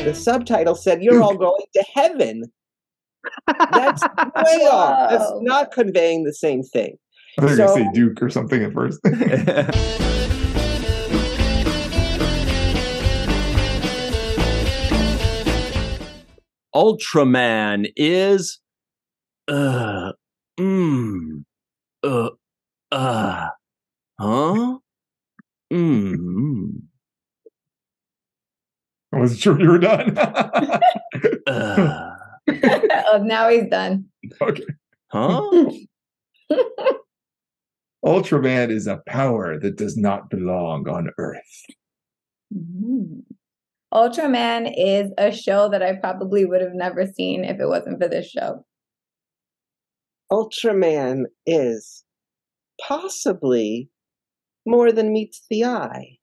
the subtitle said, "You're all going to heaven." That's way off. That's not conveying the same thing. I thought you were going to say Duke or something at first. Ultraman is huh? I wasn't sure you were done. Oh, now he's done. Okay. Huh? Ultraman is a power that does not belong on Earth. Ultraman is a show that I probably would have never seen if it wasn't for this show. Ultraman is possibly more than meets the eye.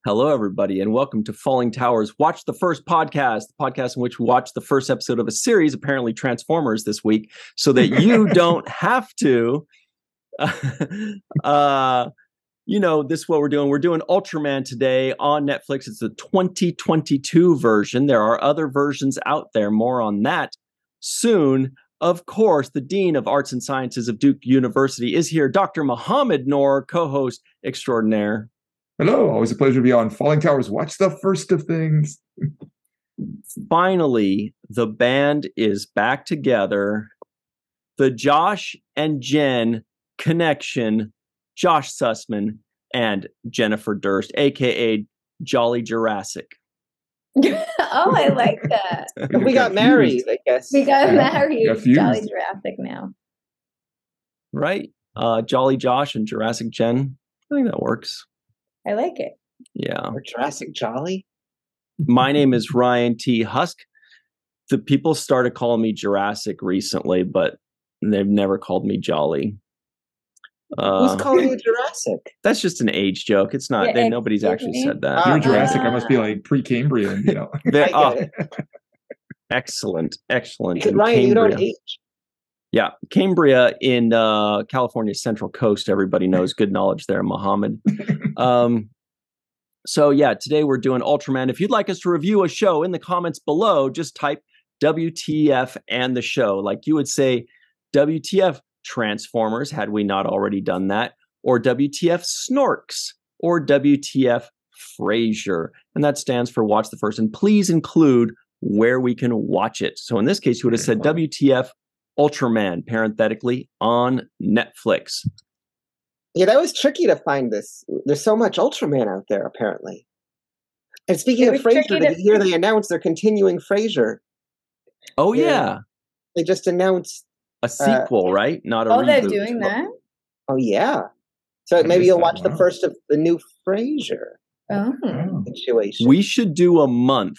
Hello, everybody, and welcome to Fallingtower's Watch the First podcast, the podcast in which we watch the first episode of a series, apparently Transformers this week, so that you don't have to. This is what we're doing. We're doing Ultraman today on Netflix. It's the 2022 version. There are other versions out there. More on that soon. Of course, the Dean of Arts and Sciences of Duke University is here, Dr. Muhammad Noor, co-host extraordinaire. Hello, always a pleasure to be on Fallingtower's Watch the First of Things. Finally, the band is back together. The Josh and Jen connection, Josh Sussman and Jennifer Durst, a.k.a. Jolly Jurassic. Oh, I like that. We got married, I guess. We got married. got fused. Jolly Jurassic now. Right? Jolly Josh and Jurassic Jen. I think that works. I like it. Yeah. Or Jurassic Jolly. My name is Ryan T. Husk. The people started calling me Jurassic recently, but they've never called me Jolly. Who's calling you Jurassic? That's just an age joke. It's not. Yeah, nobody's actually said that. You're Jurassic. I must be like pre-Cambrian, you know. Excellent. Because Ryan, you don't age. Yeah, Cambria in California's Central Coast. Everybody knows. Good knowledge there, Muhammad. So yeah, today we're doing Ultraman. If you'd like us to review a show, in the comments below, just type WTF and the show. Like you would say, WTF Transformers, had we not already done that, or WTF Snorks, or WTF Frasier. And that stands for Watch the First. And please include where we can watch it. So in this case, you would have said WTF Ultraman, parenthetically, on Netflix. Yeah, that was tricky to find this. There's so much Ultraman out there, apparently. And speaking of Frasier, did you hear they announced they're continuing Frasier? Oh, yeah. They just announced a sequel, right? Not a reboot. Oh, they're doing that? Oh, yeah. So maybe you'll watch the first of the new Frasier situation. We should do a month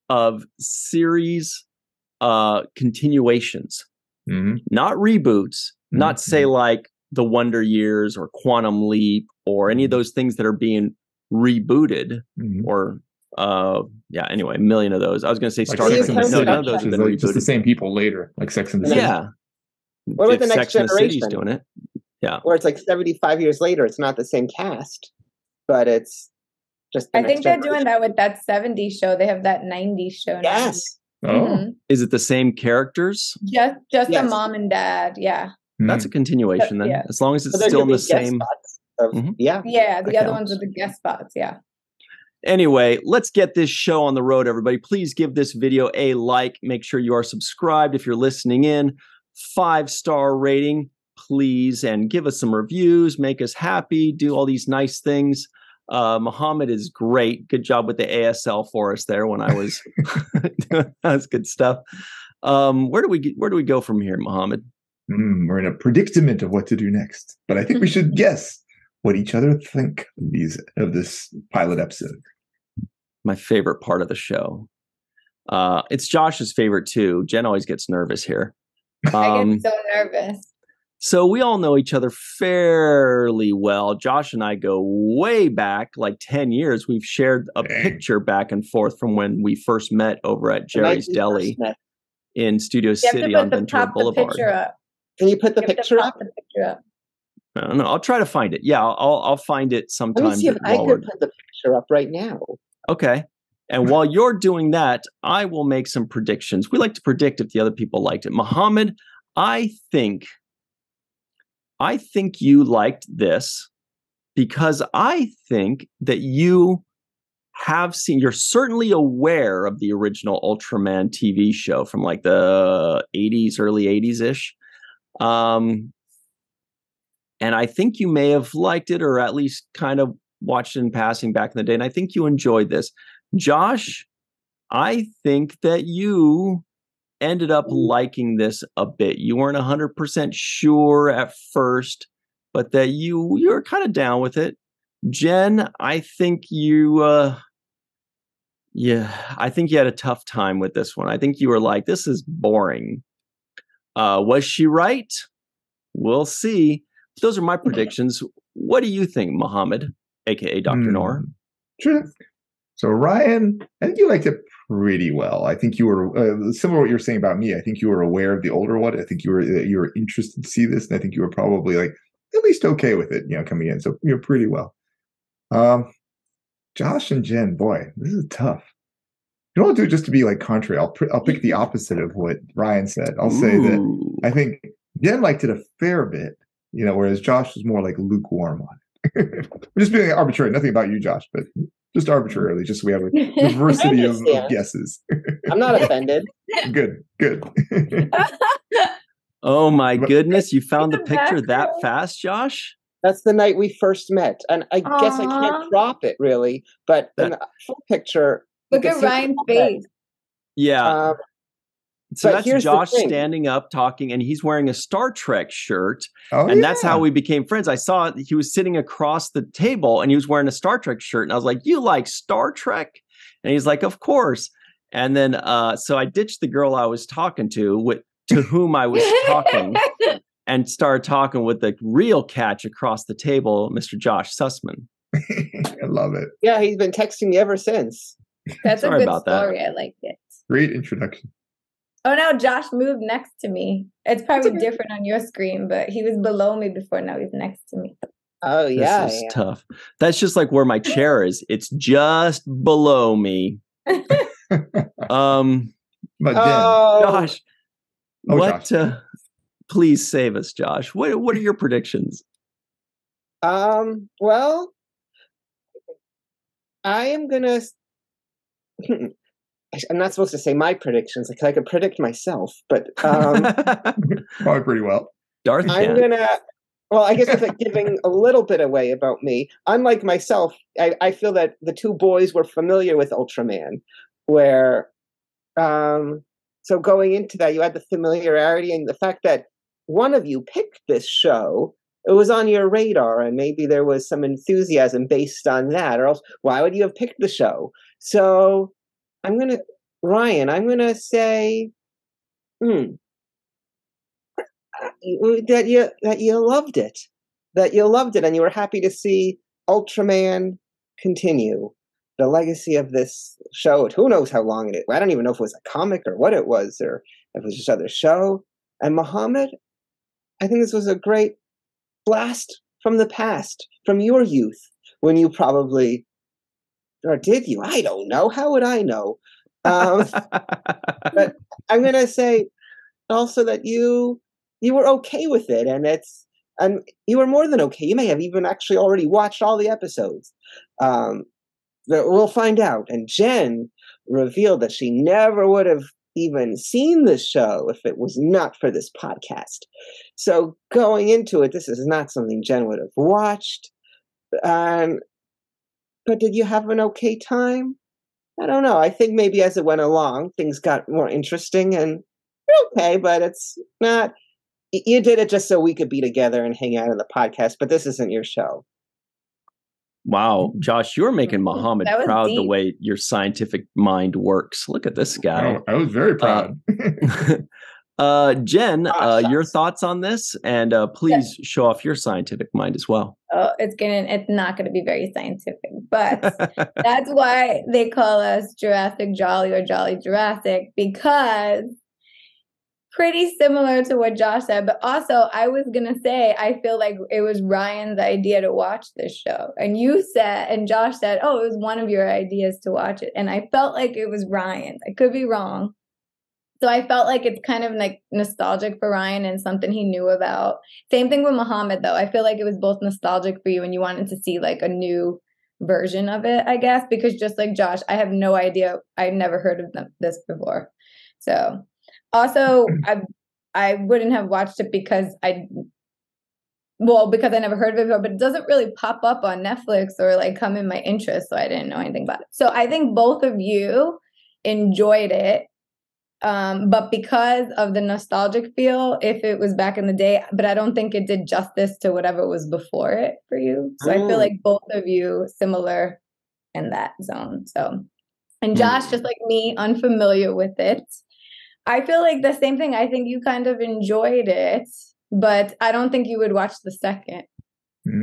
of series continuations, not reboots, not say like The Wonder Years or Quantum Leap or any of those things that are being rebooted or anyway, a million of those. I was going to say Star Trek, but no, none of those have been rebooted. Just the same people later, like Sex and the City. Yeah. What about the next generation? Doing it. Yeah. Where it's like 75 years later, it's not the same cast, but it's just I think they're doing that with that 70s show. They have that 90s show now. Yes. Oh. Is it the same characters? Just a mom and dad, yeah. That's a continuation then, as long as it's still in the same. Yeah, the other ones are the guest spots, yeah. Anyway, let's get this show on the road, everybody. Please give this video a like. Make sure you are subscribed if you're listening in. 5-star rating, please, and give us some reviews. Make us happy. Do all these nice things. Muhammad is great. Good job with the ASL for us there when I was. That's good stuff. Where do we go from here, Muhammad? We're in a predicament of what to do next, but I think we should guess what each other think of this pilot episode. My favorite part of the show. It's Josh's favorite too. Jen always gets nervous here. I get so nervous. So we all know each other fairly well. Josh and I go way back, like 10 years. We've shared a picture back and forth from when we first met over at Jerry's Deli in Studio City on Ventura Boulevard. Can you put the picture up? I don't know. I'll try to find it. Yeah, I'll find it sometime. Let me see if I could put the picture up right now. Okay. And while you're doing that, I will make some predictions. We like to predict if the other people liked it. Mohammed, I think you liked this because I think that you have seen, you're certainly aware of the original Ultraman TV show from like the 80s, early 80s-ish. And I think you may have liked it or at least kind of watched it in passing back in the day. And I think you enjoyed this. Josh, I think that you ended up liking this a bit. You weren't 100% sure at first, but that you were kind of down with it. Jen, I think I think you had a tough time with this one. I think you were like, this is boring. Was she right? We'll see. Those are my predictions. What do you think, Mohammed, aka Dr. Noor? Sure. So Ryan, I think you liked it pretty well. I think you were similar to what you were saying about me. I think you were aware of the older one. I think you were interested to see this, and I think you were probably like at least okay with it, coming in. So you're pretty well. Josh and Jen, boy, this is tough. You don't do it just to be like contrary. I'll pick the opposite of what Ryan said. I'll say that I think Jen liked it a fair bit, whereas Josh was more like lukewarm on it. I'm just being arbitrary. Nothing about you, Josh, but just arbitrarily, just so we have a diversity of guesses. I'm not offended. Good. Oh my goodness, you found the picture that fast, Josh? That's the night we first met. And I guess I can't crop it really, but in the full picture. Look at Ryan's face. Yeah. So that's Josh standing up talking, and he's wearing a Star Trek shirt. That's how we became friends. I saw he was sitting across the table and he was wearing a Star Trek shirt. And I was like, you like Star Trek? And he's like, of course. And then so I ditched the girl I was talking to whom I was talking and started talking with the real catch across the table, Mr. Josh Sussman. I love it. Yeah, he's been texting me ever since. That's a good story. I liked it. Great introduction. Oh, no, Josh moved next to me. It's probably different on your screen, but he was below me before. Now he's next to me. Oh, yeah. This is tough. That's just like where my chair is. It's just below me. Josh, please save us, Josh. What are your predictions? Well, I am going to... I'm not supposed to say my predictions because I could predict myself, but probably pretty well. Darth I'm gonna. Well, I guess it's like giving a little bit away about me. Unlike myself, I feel that the two boys were familiar with Ultraman, where so going into that, you had the familiarity and the fact that one of you picked this show. It was on your radar, and maybe there was some enthusiasm based on that, or else why would you have picked the show? So. Ryan, I'm going to say that you loved it. That you loved it and you were happy to see Ultraman continue the legacy of this show. Who knows how long it is. I don't even know if it was a comic or what it was or if it was just other show. And Mohammed, I think this was a great blast from the past, from your youth, when you probably... Or did you? I don't know. How would I know? But I'm going to say also that you were okay with it, and you were more than okay. You may have even actually already watched all the episodes. We'll find out. And Jen revealed that she never would have even seen this show if it was not for this podcast. So going into it, this is not something Jen would have watched. But did you have an okay time? I don't know. I think maybe as it went along, things got more interesting and okay, but it's not. You did it just so we could be together and hang out on the podcast, but this isn't your show. Wow, Josh, you're making Mohammed proud deep. The way your scientific mind works. Look at this guy. I was very proud. Jen, your thoughts on this, and please show off your scientific mind as well. Oh, it's not gonna be very scientific, but that's why they call us Jurassic Jolly or Jolly Jurassic, because pretty similar to what Josh said, but also I was gonna say I feel like it was Ryan's idea to watch this show, and Josh said, "Oh, it was one of your ideas to watch it," and I felt like it was Ryan's. I could be wrong, so I felt like it's kind of like nostalgic for Ryan and something he knew about. Same thing with Muhammad, though. I feel like it was both nostalgic for you and you wanted to see like a new version of it, I guess, because just like Josh, I have no idea. I've never heard of this before, so. Also, I wouldn't have watched it because I never heard of it before, but it doesn't really pop up on Netflix or like come in my interest, so I didn't know anything about it. So I think both of you enjoyed it, but because of the nostalgic feel, if it was back in the day, but I don't think it did justice to whatever was before it for you. So I feel like both of you similar in that zone. So, and Josh, just like me, unfamiliar with it. I feel like the same thing. I think you kind of enjoyed it, but I don't think you would watch the second.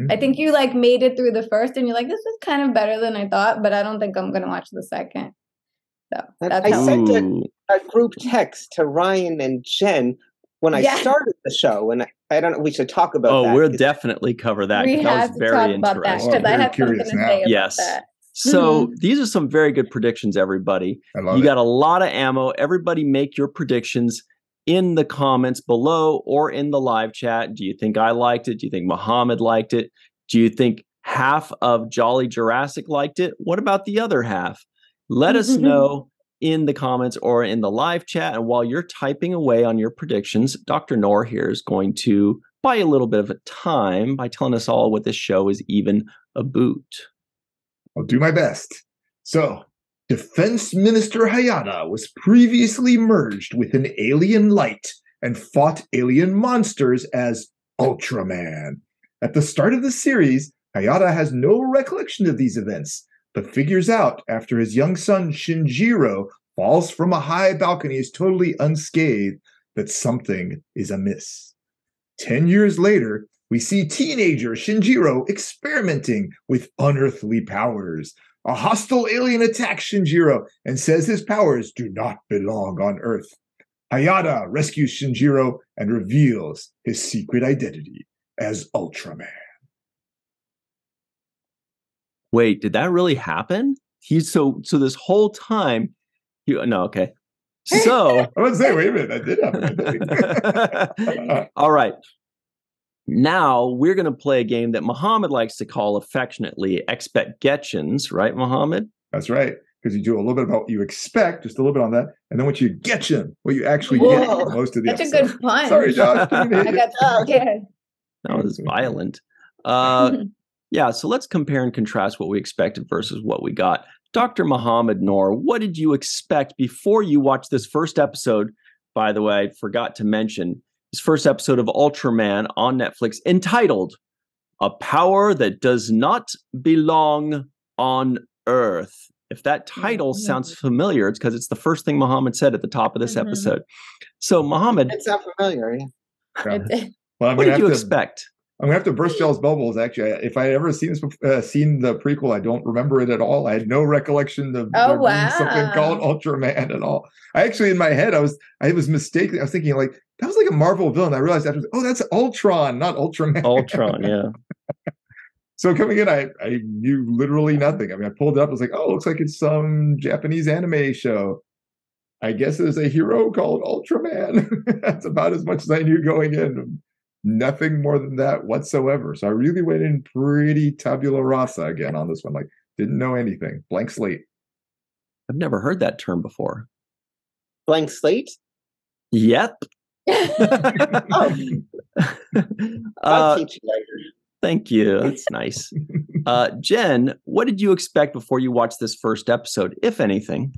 I think you like made it through the first and you're like, this was kind of better than I thought, but I don't think I'm going to watch the second. So that's I sent a group text to Ryan and Jen when I started the show, and I don't know, we should talk about that. Oh, we'll definitely cover that. We that was very interesting. Because I have something to say about that. So these are some very good predictions, everybody. You got a lot of ammo. Everybody make your predictions in the comments below or in the live chat. Do you think I liked it? Do you think Muhammad liked it? Do you think half of Jolly Jurassic liked it? What about the other half? Let us know in the comments or in the live chat. And while you're typing away on your predictions, Dr. Noor here is going to buy a little bit of a time by telling us all what this show is even about. I'll do my best. So, Defense Minister Hayata was previously merged with an alien light and fought alien monsters as Ultraman. At the start of the series, Hayata has no recollection of these events, but figures out after his young son Shinjiro falls from a high balcony is totally unscathed that something is amiss. 10 years later, we see teenager Shinjiro experimenting with unearthly powers. A hostile alien attacks Shinjiro and says his powers do not belong on Earth. Hayata rescues Shinjiro and reveals his secret identity as Ultraman. Wait, did that really happen? So this whole time, okay. So I was saying, wait a minute, that did happen. All right. Now we're going to play a game that Muhammad likes to call affectionately expectations, right, Muhammad? That's right, because you do a little bit about what you expect, just a little bit on that, and then what you getcha, what you actually get most of the episode. That's a good pun. Sorry, Josh. I got scared. That was violent. Yeah, so let's compare and contrast what we expected versus what we got. Dr. Muhammad Noor, what did you expect before you watched this first episode? By the way, I forgot to mention this first episode of Ultraman on Netflix entitled A Power That Does Not Belong on Earth. If that title sounds familiar, it's because it's the first thing Muhammad said at the top of this episode. So, Muhammad. It's not familiar, yeah. Well, what did you expect? I'm going to have to burst y'all's bubbles, actually. If I had ever seen the prequel, I don't remember it at all. I had no recollection of there being something called Ultraman at all. I actually, in my head, I was mistaken. I was thinking, like, that was like a Marvel villain. I realized after, that's Ultron, not Ultraman. Ultron, yeah. So coming in, I knew literally nothing. I mean, I pulled it up. I was like, oh, looks like it's some Japanese anime show. I guess there's a hero called Ultraman. That's about as much as I knew going in. Nothing more than that whatsoever. So I really went in pretty tabula rasa again on this one. Like, didn't know anything. Blank slate. I've never heard that term before. Blank slate? Yep. I'll teach you later. Thank you. That's nice. Jen, what did you expect before you watched this first episode, if anything?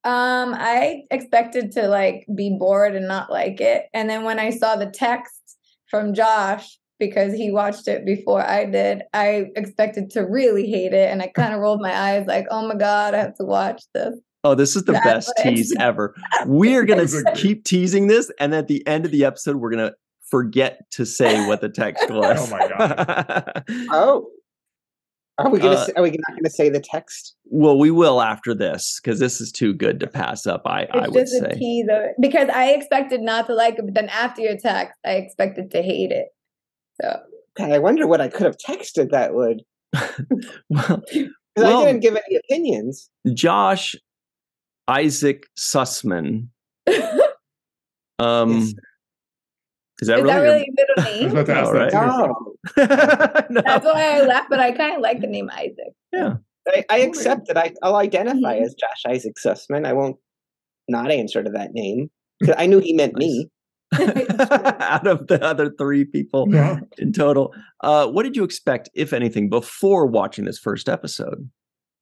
I expected to like be bored and not like it. And then when I saw the text from Josh, because he watched it before I did, I expected to really hate it. And I kind of rolled my eyes like, oh my God, I have to watch this. Oh, this is the best tease ever. We're going to keep teasing this. And at the end of the episode, we're going to forget to say what the text was. Oh my God. Are we not gonna say the text? Well, we will after this because this is too good to pass up. I would say. It's just a teaser because I expected not to like it, but then after your text, I expected to hate it. So. God, I wonder what I could have texted that would. Well, I didn't give any opinions. Josh Isaac Sussman. Yes. Is that really a middle name? Right? No. That's why I laughed, but I kind of like the name Isaac. Yeah. I accept that I'll identify as Josh Isaac Sussman. I won't not answer to that name. Because I knew he meant me. Out of the other 3 people in total. What did you expect, if anything, before watching this first episode?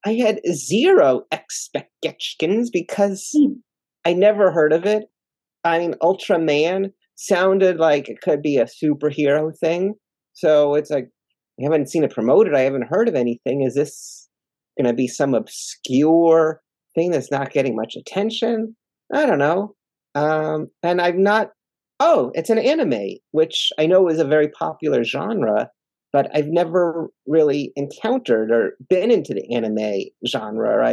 I had 0 expectations because I never heard of it. I mean, Ultraman sounded like it could be a superhero thing. So it's like, I haven't seen it promoted. I haven't heard of anything. Is this going to be some obscure thing that's not getting much attention? I don't know. And I'm not, it's an anime, which I know is a very popular genre, but I've never really encountered or been into the anime genre.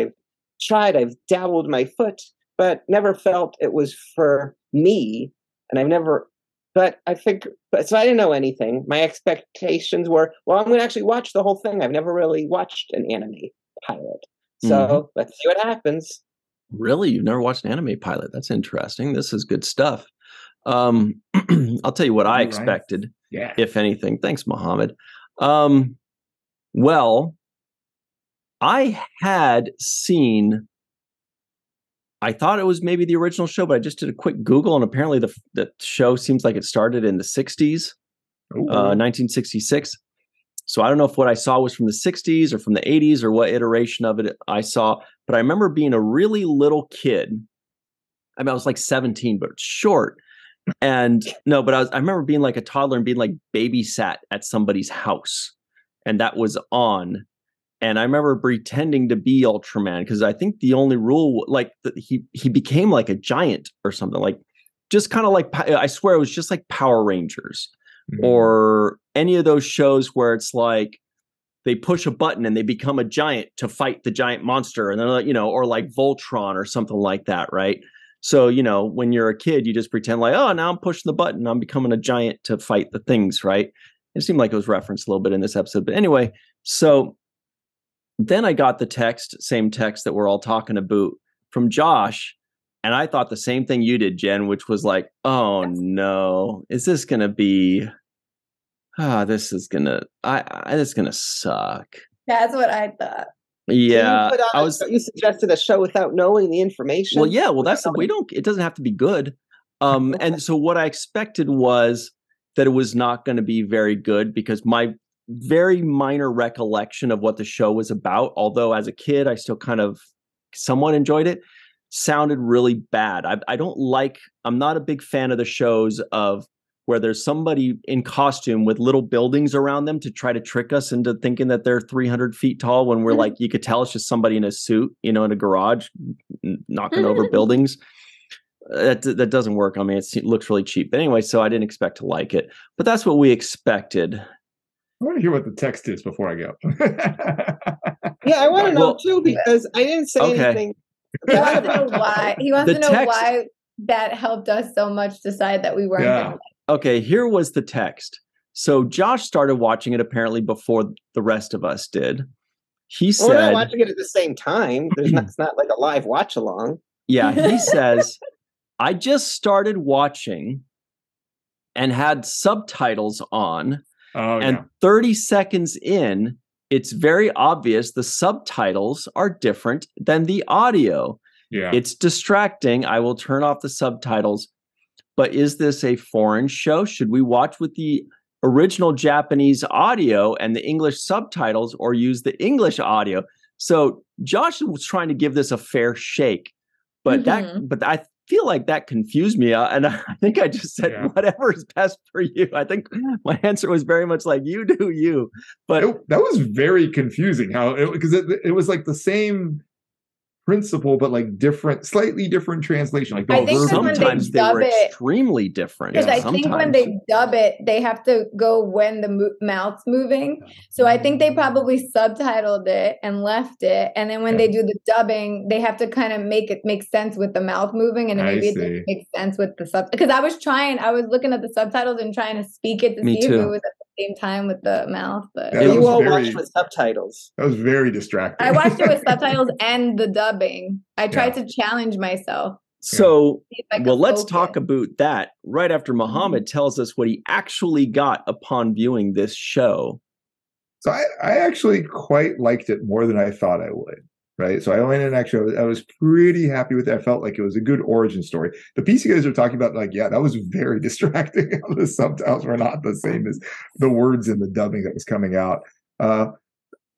I've dabbled my foot, but never felt it was for me. And so I didn't know anything. My expectations were, well, I'm going to actually watch the whole thing. I've never really watched an anime pilot. So let's see what happens. Really? You've never watched an anime pilot? That's interesting. This is good stuff. I'll tell you what I expected, if anything. Thanks, Mohammed. Well, I had seen, I thought it was maybe the original show, but I just did a quick Google, and apparently the show seems like it started in the 60s, 1966. So I don't know if what I saw was from the 60s or from the 80s or what iteration of it I saw, but I remember being a really little kid. I mean, I was like 17, but short. And no, but I remember being like a toddler and being like babysat at somebody's house, and that was on. And I remember pretending to be Ultraman because I think the only rule, like he became like a giant or something, like just kind of like, I swear it was just like Power Rangers or any of those shows where it's like they push a button and they become a giant to fight the giant monster, and then or like Voltron or something like that, right? So, when you're a kid, you just pretend like, oh, now I'm pushing the button, I'm becoming a giant to fight the things, right? It seemed like it was referenced a little bit in this episode. But anyway, so then I got the same text that we're all talking about from Josh. And I thought the same thing you did, Jen, which was like, oh no, is this going to be, this is going to suck. That's what I thought. Yeah. You suggested a show without knowing the information. Well, yeah, it doesn't have to be good. And so what I expected was that it was not going to be very good because my very minor recollection of what the show was about, although as a kid I still kind of somewhat enjoyed it, sounded really bad. I'm not a big fan of the shows of where there's somebody in costume with little buildings around them to try to trick us into thinking that they're 300 feet tall when we're like, you could tell it's just somebody in a suit, in a garage knocking over buildings. That doesn't work. I mean, it looks really cheap. But anyway, so I didn't expect to like it. But that's what we expected. I want to hear what the text is before I go. Yeah, I want to know too, because I didn't say anything. He wants to know why. He wants to know why that helped us so much decide that we weren't going to. Okay, here was the text. So Josh started watching it apparently before the rest of us did. He said, we're not watching it at the same time. It's not like a live watch along. Yeah, he says, I just started watching and had subtitles on. 30 seconds in, it's very obvious the subtitles are different than the audio. Yeah. It's distracting. I will turn off the subtitles. But is this a foreign show? Should we watch with the original Japanese audio and the English subtitles, or use the English audio? So Josh was trying to give this a fair shake, but I feel like that confused me, and I think I just said whatever is best for you. I think my answer was very much like, you do you. But that was very confusing. Because it was like the same principle, but like slightly different translation. Like I think sometimes they were extremely different. Because I think when they dub it, they have to go when the mouth's moving. So I think they probably subtitled it and left it. And then when they do the dubbing, they have to kind of make it make sense with the mouth moving. And maybe it didn't make sense with the sub. Because I was looking at the subtitles and trying to speak it to see if it was at the same time with the mouth. But you all watched with subtitles. That was very distracting. I watched it with subtitles and the dubbing. I tried to challenge myself. So, well, let's talk about that right after Muhammad tells us what he actually got upon viewing this show. So I actually quite liked it more than I thought I would, right? So I went in I was pretty happy with it. I felt like it was a good origin story. The piece you guys are talking about, like, that was very distracting. The subtitles were not the same as the words in the dubbing that was coming out.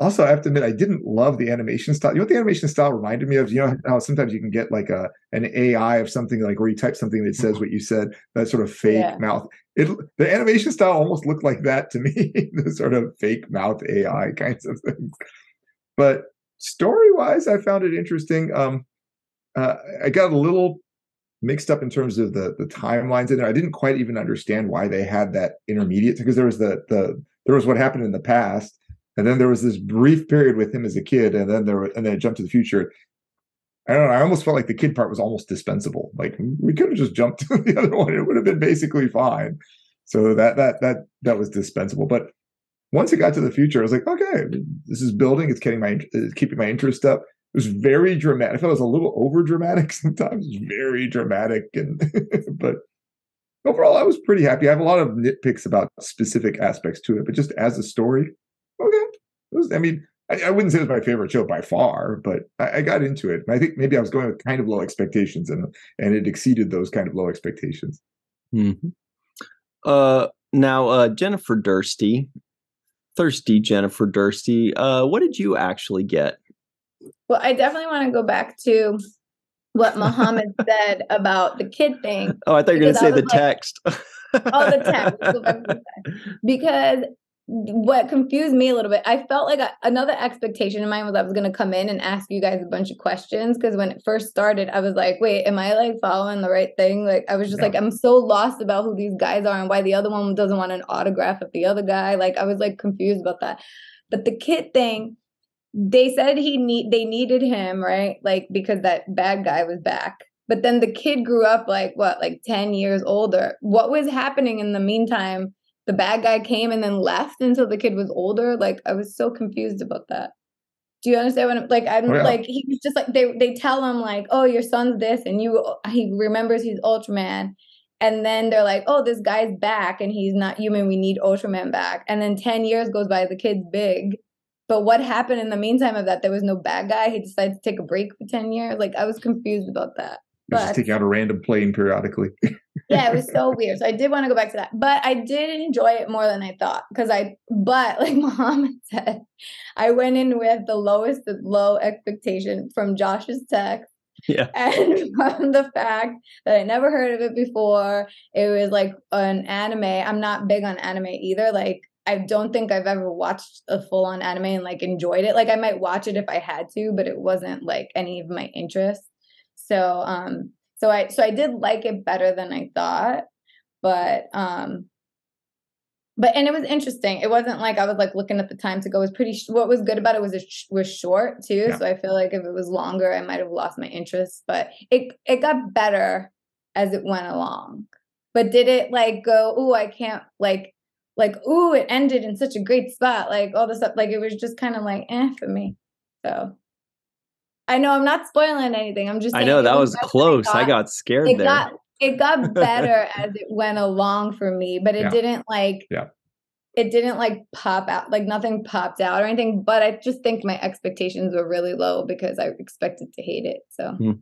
Also, I have to admit, I didn't love the animation style. You know what the animation style reminded me of? You know how sometimes you can get like an AI of something, like where you type something that says what you said, that sort of fake mouth. The animation style almost looked like that to me, the sort of fake mouth AI kinds of things. But story-wise, I found it interesting. I got a little mixed up in terms of the timelines in there. I didn't quite even understand why they had that intermediate, because there was there was what happened in the past. And then there was this brief period with him as a kid, and then it jumped to the future. I don't know. I almost felt like the kid part was almost dispensable. Like, we could have just jumped to the other one; it would have been basically fine. So that was dispensable. But once it got to the future, I was like, okay, this is building. It's keeping my interest up. It was very dramatic. I felt it was a little over dramatic sometimes. It was very dramatic, but overall, I was pretty happy. I have a lot of nitpicks about specific aspects to it, but just as a story. Okay. I wouldn't say it was my favorite show by far, but I got into it. I think maybe I was going with kind of low expectations, and it exceeded those kind of low expectations. Mm-hmm. Now, Jennifer Thirsty Jennifer Thirsty, what did you actually get? Well, I definitely want to go back to what Muhammad said about the kid thing. Oh, I thought you were going to say the text. The text. Because what confused me a little bit, I felt like another expectation of mine was I was going to come in and ask you guys a bunch of questions, because when it first started, I was like, wait, am I like following the right thing? Like, I was just like, I'm so lost about who these guys are and why the other one doesn't want an autograph of the other guy. Like, I was like confused about that. But the kid thing, they said they needed him, right? Like, because that bad guy was back. But then the kid grew up like 10 years older. What was happening in the meantime? The bad guy came and then left until the kid was older. Like, I was so confused about that. Do you understand what I'm like? Like, he was just like, they tell him like, oh, your son's this, and he remembers he's Ultraman. And then they're like, oh, this guy's back and he's not human. We need Ultraman back. And then 10 years goes by, the kid's big. But what happened in the meantime of that? There was no bad guy. He decided to take a break for 10 years. Like, I was confused about that. Just taking out a random plane periodically. Yeah, it was so weird. So I did want to go back to that. But I did enjoy it more than I thought. But like Muhammad said, I went in with the lowest of low expectation from Josh's text. Yeah. And from the fact that I never heard of it before. It was like an anime. I'm not big on anime either. Like, I don't think I've ever watched a full-on anime and like enjoyed it. Like, I might watch it if I had to, but it wasn't like any of my interests. So I did like it better than I thought, but and it was interesting. It wasn't like I was like looking at the time to go. It was what was good about it was short too. Yeah. So I feel like if it was longer, I might have lost my interest, but it got better as it went along. But did it like go, ooh, I can't like, ooh, it ended in such a great spot. Like all this stuff, like it was just kind of like, for me. So. I know I'm not spoiling anything. I'm just saying. I know that was close. I got scared there. It got better as it went along for me, but it didn't like. Yeah. It didn't like pop out. Like nothing popped out or anything. But I just think my expectations were really low because I expected to hate it. So.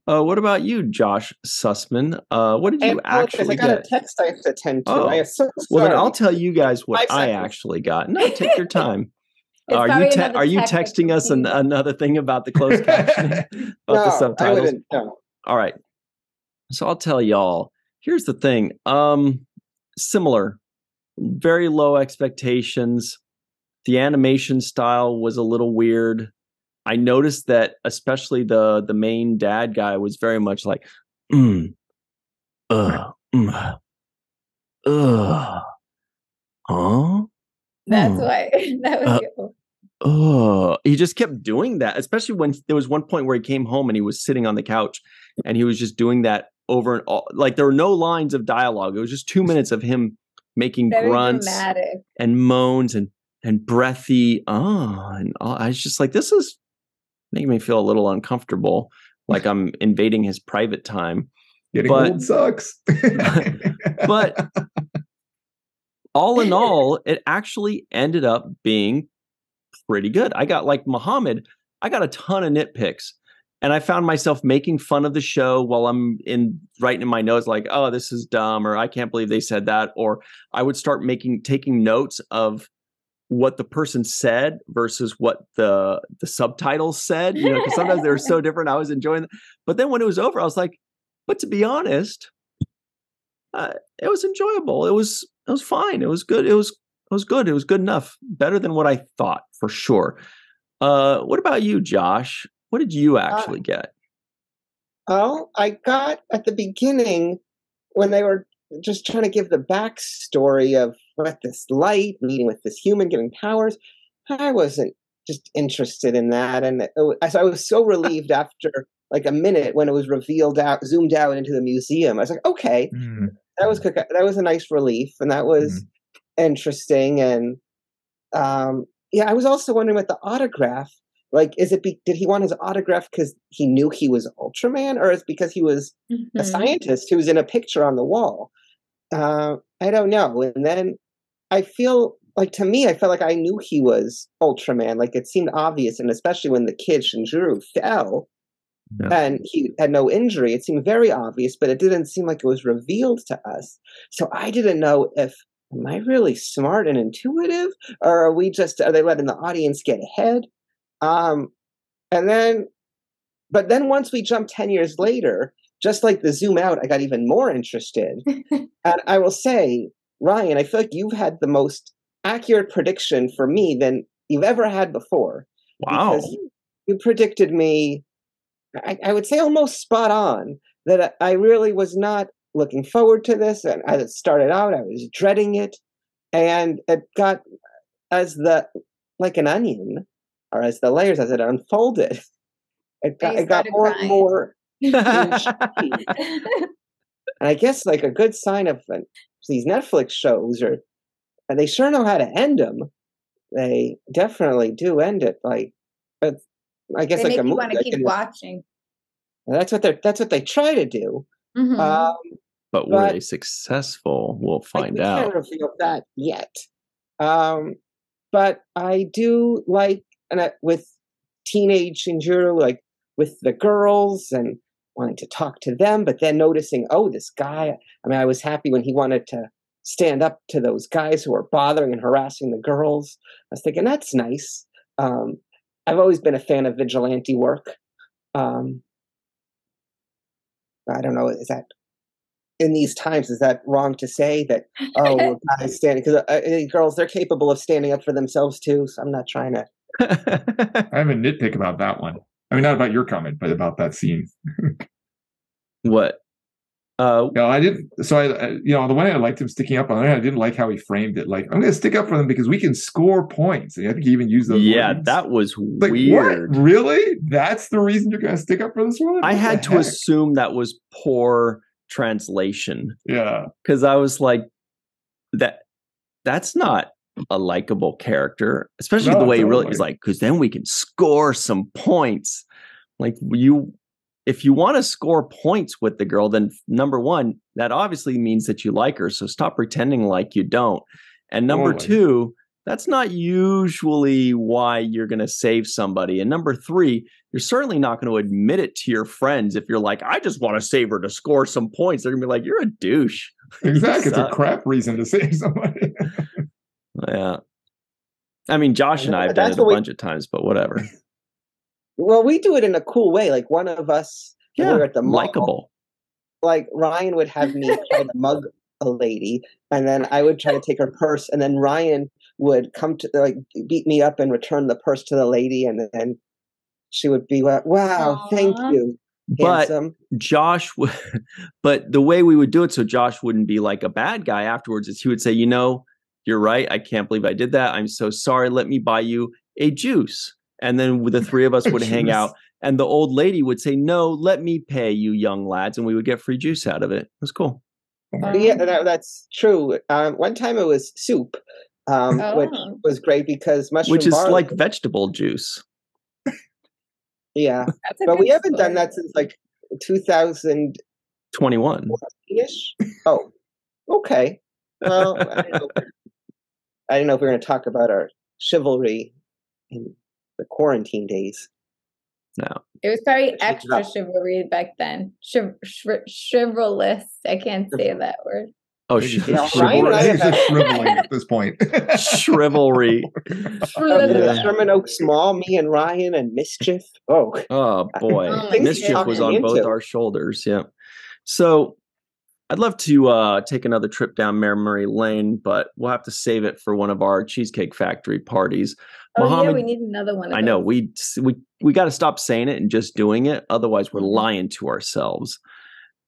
What about you, Josh Sussman? What did you actually get? I got a text I have to attend to. Oh. Well, then I'll tell you guys what I actually got. No, take your time. Are you texting us another thing about the closed captioning? About the subtitles? I wouldn't, no. All right. So I'll tell y'all. Here's the thing. Similar. Very low expectations. The animation style was a little weird. I noticed that especially the main dad guy was very much like, uh, huh? That's why that was good. He just kept doing that, especially when there was one point where he came home and he was sitting on the couch and he was just doing that over and all. Like there were no lines of dialogue. It was just 2 minutes of him making Very grunts dramatic. and moans and breathy. I was just like, this is making me feel a little uncomfortable, like I'm invading his private time. Getting old sucks. But all in all, it actually ended up being pretty good. I got, like Muhammad, I got a ton of nitpicks. And I found myself making fun of the show while I'm writing in my notes, like, oh, this is dumb, or I can't believe they said that. Or I would start taking notes of what the person said versus what the subtitles said, because sometimes they were so different. I was enjoying that. But then when it was over, I was like, but to be honest, it was enjoyable. It was fine. It was good. It was good. It was good enough. Better than what I thought, for sure. What about you, Josh? What did you actually get? Oh, I got at the beginning when they were just trying to give the backstory of what this light meeting with this human giving powers. I wasn't just interested in that, and I was so relieved after like a minute when it was zoomed out into the museum. I was like, okay, that was good. That was a nice relief, and that was interesting. And I was also wondering with the autograph. Like, did he want his autograph because he knew he was Ultraman, or is it because he was a scientist who was in a picture on the wall? I don't know. And then I feel like, to me, I felt like I knew he was Ultraman. Like, it seemed obvious, and especially when the kid Shinjuru fell and he had no injury, it seemed very obvious, but it didn't seem like it was revealed to us. So I didn't know am I really smart and intuitive, or are they letting the audience get ahead? But then once we jumped 10 years later, just like the zoom out, I got even more interested. And I will say, Ryan, I feel like you've had the most accurate prediction for me than you've ever had before. Wow. Because you predicted me, I would say almost spot on, that I really was not looking forward to this. And as it started out, I was dreading it. And it got like an onion, or as the layers, as it unfolded, it got more and more. And I guess like a good sign of these Netflix shows, and they sure know how to end them. They definitely do end it like, I guess, they like make a movie. You want to keep watching. That's what they try to do. But were they successful? We'll find out. We can't reveal that yet. But I do like, with teenage Shinjuru, like with the girls and wanting to talk to them, but then noticing, oh, this guy. I mean, I was happy when he wanted to stand up to those guys who were bothering and harassing the girls. I was thinking, that's nice. I've always been a fan of vigilante work. I don't know, is that in these times, is that wrong to say that, oh, guys standing, because girls, they're capable of standing up for themselves too, so I'm not trying to. I have a nitpick about that one. I mean, not about your comment, but about that scene. What? No, I didn't. So on the one hand, I liked him sticking up. On the other hand, I didn't like how he framed it. Like, I'm going to stick up for them because we can score points. And I think he even used those words. That was like, weird. What? Really? That's the reason you're going to stick up for this one? I had to assume that was poor translation. Yeah. Because I was like, that's not a likable character, especially the way he really is like, because then we can score some points. Like, if you want to score points with the girl, then number one, that obviously means that you like her. So stop pretending like you don't. And number two, that's not usually why you're going to save somebody. And number three, you're certainly not going to admit it to your friends if you're like, I just want to save her to score some points. They're going to be like, you're a douche. Exactly. It's a crap reason to save somebody. Yeah. I mean, Josh and I have done it a bunch of times, but whatever. Well, we do it in a cool way. Like, one of us, we were at the mall, likable. Like, Ryan would have me try to mug a lady, and then I would try to take her purse, and then Ryan would come to beat me up and return the purse to the lady, and then she would be like, wow, thank you, But handsome. but the way we would do it so Josh wouldn't be like a bad guy afterwards is he would say, you're right. I can't believe I did that. I'm so sorry. Let me buy you a juice. And then the three of us would hang out. And the old lady would say, no, let me pay you young lads. And we would get free juice out of it. It was cool. Yeah, that's true. One time it was soup, which was great because which is like vegetable juice. Yeah, but we haven't done that since like 2021 ish. Oh, okay. Well, I didn't know if we were going to talk about our chivalry in the quarantine days. No, it was very extra chivalry back then. Chivalrous. I can't say that word. Oh, I think it's just shriveling at this point. Chivalry. Sherman Oaks Mall, me and Ryan and Mischief. Oh boy. Mischief was on both our shoulders. Yeah. So I'd love to take another trip down memory lane, but we'll have to save it for one of our Cheesecake Factory parties. Mohammed, we need another one. I know we got to stop saying it and just doing it. Otherwise, we're lying to ourselves.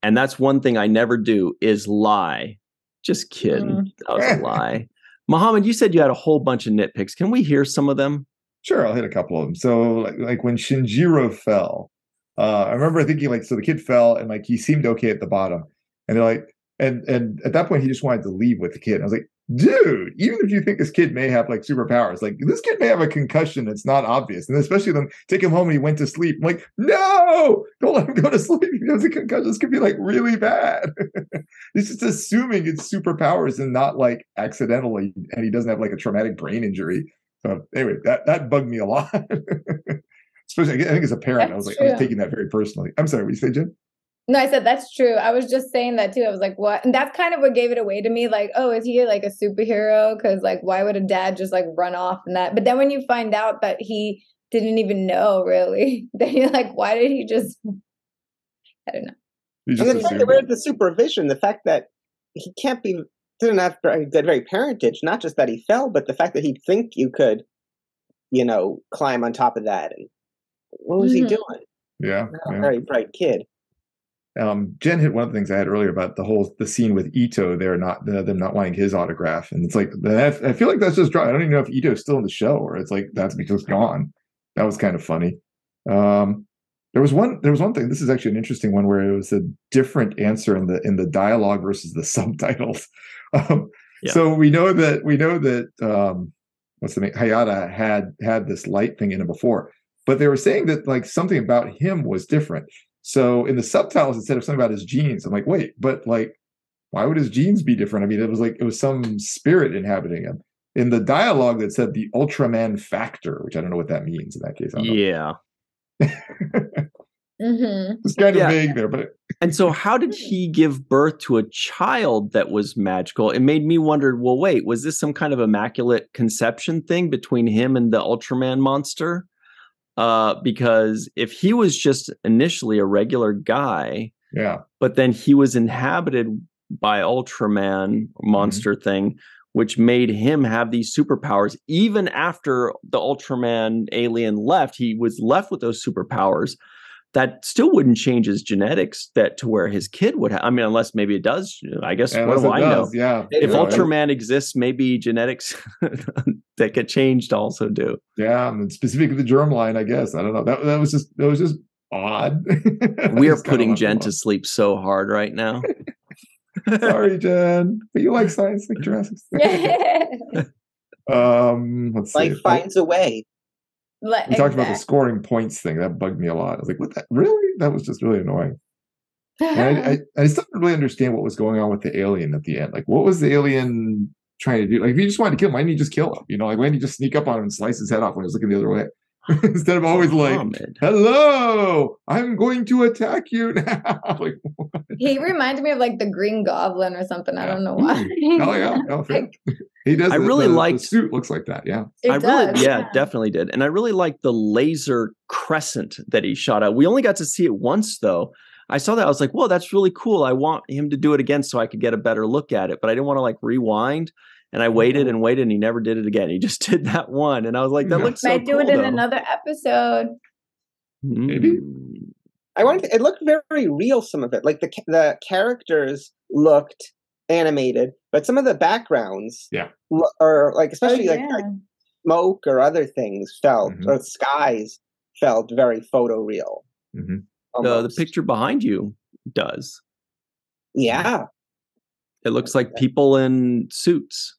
And that's one thing I never do is lie. Just kidding. That was a lie. Mohammed, you said you had a whole bunch of nitpicks. Can we hear some of them? Sure, I'll hit a couple of them. So like when Shinjiro fell, I remember thinking so the kid fell and he seemed okay at the bottom. And they're like, and at that point he just wanted to leave with the kid. And I was like, dude, even if you think this kid may have superpowers, this kid may have a concussion that's not obvious. And especially then take him home and he went to sleep. I'm like, no, don't let him go to sleep. He has a concussion. This could be really bad. He's just assuming it's superpowers and not accidentally, and he doesn't have a traumatic brain injury. So anyway, that bugged me a lot. Especially, I think as a parent, I was taking that very personally. I'm sorry, what did you say, Jen? No, I said that's true. I was just saying that too. I was like, what? And that's kind of what gave it away to me. Oh, is he a superhero? Because why would a dad just run off and that? But then when you find out that he didn't even know really, then you're like, why did he just? I don't know. And the fact that we're the supervision, the fact that he didn't have very parentage. Not just that he fell, but the fact that he'd think you could, climb on top of that. And what was he doing? Yeah, not a very bright kid. Jen hit one of the things I had earlier about the scene with Ito. Them not wanting his autograph, and it's I feel like that's just dry. I don't even know if Ito's still in the show, or it's that's because gone. That was kind of funny. There was one thing. This is actually an interesting one where it was a different answer in the dialogue versus the subtitles. So we know that what's the name? Hayata had this light thing in it before, but they were saying that something about him was different. So in the subtitles, it said something about his genes. I'm like, wait, but why would his genes be different? I mean, it was some spirit inhabiting him. In the dialogue, that said the Ultraman factor, which I don't know what that means in that case. I don't know. It's kind of vague there, but. And so how did he give birth to a child that was magical? It made me wonder, well, wait, was this some kind of immaculate conception thing between him and the Ultraman monster? Because if he was just initially a regular guy, but then he was inhabited by Ultraman monster thing, which made him have these superpowers. Even after the Ultraman alien left, he was left with those superpowers. That still wouldn't change his genetics to where his kid would have. I mean, unless maybe it does. I guess what do I know? Yeah. If Ultraman exists, maybe genetics that get changed also do. Yeah, and specifically the germline, I guess. I don't know. That was just odd. We are putting Jen to sleep so hard right now. Sorry, Jen, but you like science like Jurassic. Let's see. Life finds a way. We talked about the scoring points thing. That bugged me a lot. I was like, what? Really? That was just really annoying. And I still didn't really understand what was going on with the alien at the end. What was the alien trying to do? If he just wanted to kill him, why didn't he just kill him? Why didn't he just sneak up on him and slice his head off when he was looking the other way? Instead of always hello, I'm going to attack you now. He reminded me of the Green Goblin or something. I don't know why. Oh yeah, no, he does. The suit looks like that. Yeah, it definitely did. And I really liked the laser crescent that he shot out. We only got to see it once though. I saw that. I was like, whoa, that's really cool. I want him to do it again so I could get a better look at it. But I didn't want to rewind. And I waited and waited, and he never did it again. He just did that one. And I was like, that looks so cool. Might do it in another episode. Maybe. It looked very real. Some of it, like the characters looked animated, but some of the backgrounds, or like especially like smoke or other things felt, or skies felt very photoreal. The picture behind you does. Yeah. It looks like people in suits.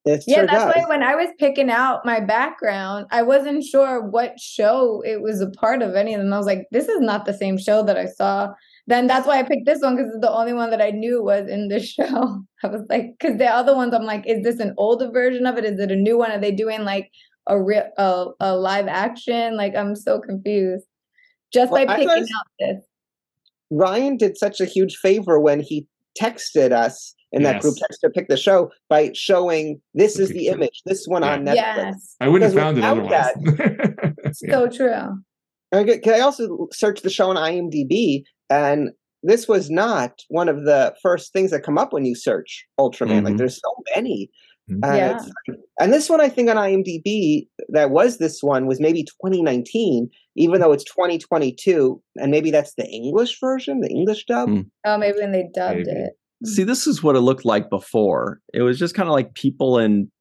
It sure that's does. why when I was picking out my background, I wasn't sure what show it was a part of any of them. I was like, this is not the same show that I saw. Then that's why I picked this one, because it's the only one that I knew was in this show. I was like, because the other ones, I'm like, is this an older version of it? Is it a new one? Are they doing like a live action? Like, I'm so confused just by picking out this. Ryan did such a huge favor when he texted us in that group text to pick the show by showing this is the image, this one on Netflix. Yes. I wouldn't have found it otherwise. So true. I also searched the show on IMDb, and this was not one of the first things that come up when you search Ultraman. Like, there's so many. And this one, I think on IMDb, this one was maybe 2019, even though it's 2022, and maybe that's the English version, the English dub. Oh, maybe when they dubbed it. See, this is what it looked like before. It was just kind of like people in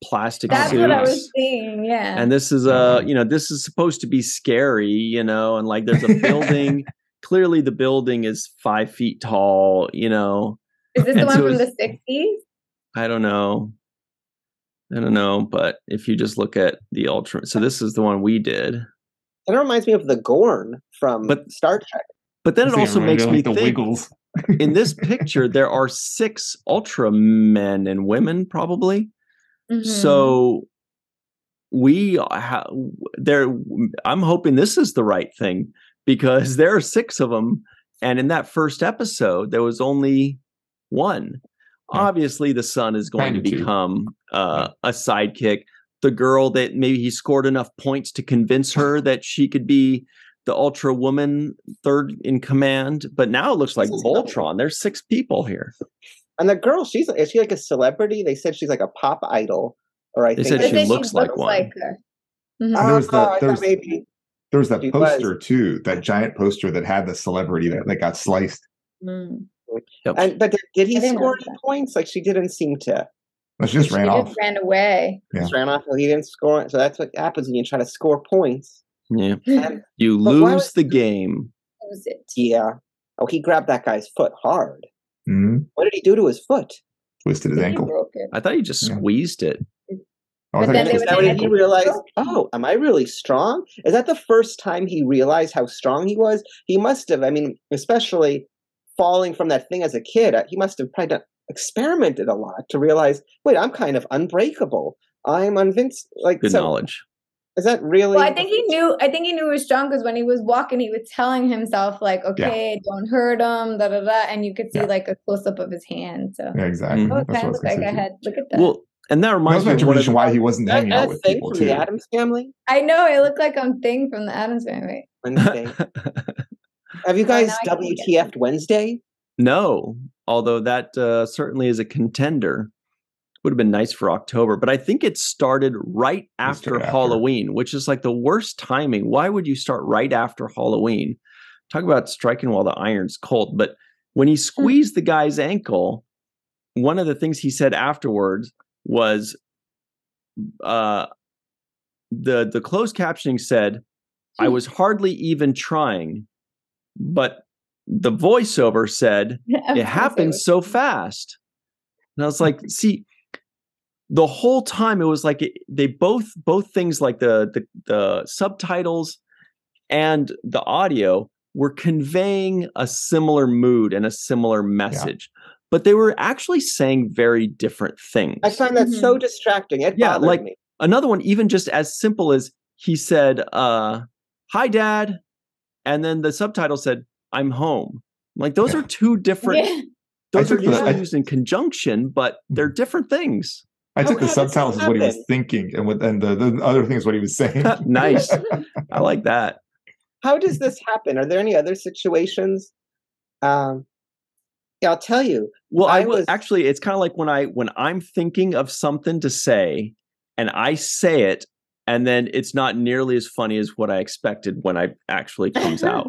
plastic suits. That's what I was seeing, yeah. And this is this is supposed to be scary, and like there's a building. Clearly the building is 5 feet tall, Is Mm-hmm. this the one from the 60s? I don't know, but if you just look at the Ultraman, so this is the one we did. It reminds me of the Gorn from Star Trek. But then it also makes me think, Wiggles. in this picture, there are 6 Ultramen and women, probably. So I'm hoping this is the right thing, because there are 6 of them. And in that first episode, there was only 1. Obviously, the son is going to become a sidekick. The girl that maybe he scored enough points to convince her that she could be the Ultra Woman third in command. But now it looks like Voltron. There's 6 people here. And the girl, is she like a celebrity? They said she's like a pop idol. Or they said she looks like one. Her. There was that poster too, that giant poster that had the celebrity that got sliced. But did he score any points? Like, she didn't seem to. Well, she just ran off. Ran away. Yeah. Just ran off. Well, he didn't score. So that's what happens when you try to score points. Yeah. You lose the game. Lose it. Yeah. Oh, he grabbed that guy's foot hard. What did he do to his foot? Twisted his ankle. I thought he just squeezed it. But then he realized, oh, am I really strong? Is that the first time he realized how strong he was? He must have, especially falling from that thing as a kid, he must have probably experimented a lot to realize, wait, I'm kind of unbreakable. I'm unvinced. Good knowledge. Is that really? Well, I think he knew he was strong, because when he was walking, he was telling himself, like, okay, don't hurt him, da da da, and you could see like a close up of his hand. So exactly. Look at that. Well, and that reminds me of one reason why he wasn't hanging out with people from too. The Addams Family. I know, it looked like a thing from the Addams Family. Have you guys WTF'd Wednesday? No, although that certainly is a contender. Would have been nice for October, but I think it started right after Halloween, which is like the worst timing. Why would you start right after Halloween? Talk about striking while the iron's cold. But when he squeezed the guy's ankle, one of the things he said afterwards was the closed captioning said, I was hardly even trying, but the voiceover said, it happened so fast. And I was like, see, the whole time it was like they both things, like the subtitles and the audio, were conveying a similar mood and a similar message, but they were actually saying very different things. I find that so distracting. It bothered me. Another one, even just as simple as he said, "Hi, Dad," and then the subtitle said, "I'm home." Like, those are two different. Yeah. Those are usually used in conjunction, but they're different things. I took the subtitles as what he was thinking, and the other thing is what he was saying. Nice. I like that. How does this happen? Are there any other situations? I'll tell you. Well, actually, it's kind of like when I'm thinking of something to say, and I say it, and then it's not nearly as funny as what I expected when I actually comes out.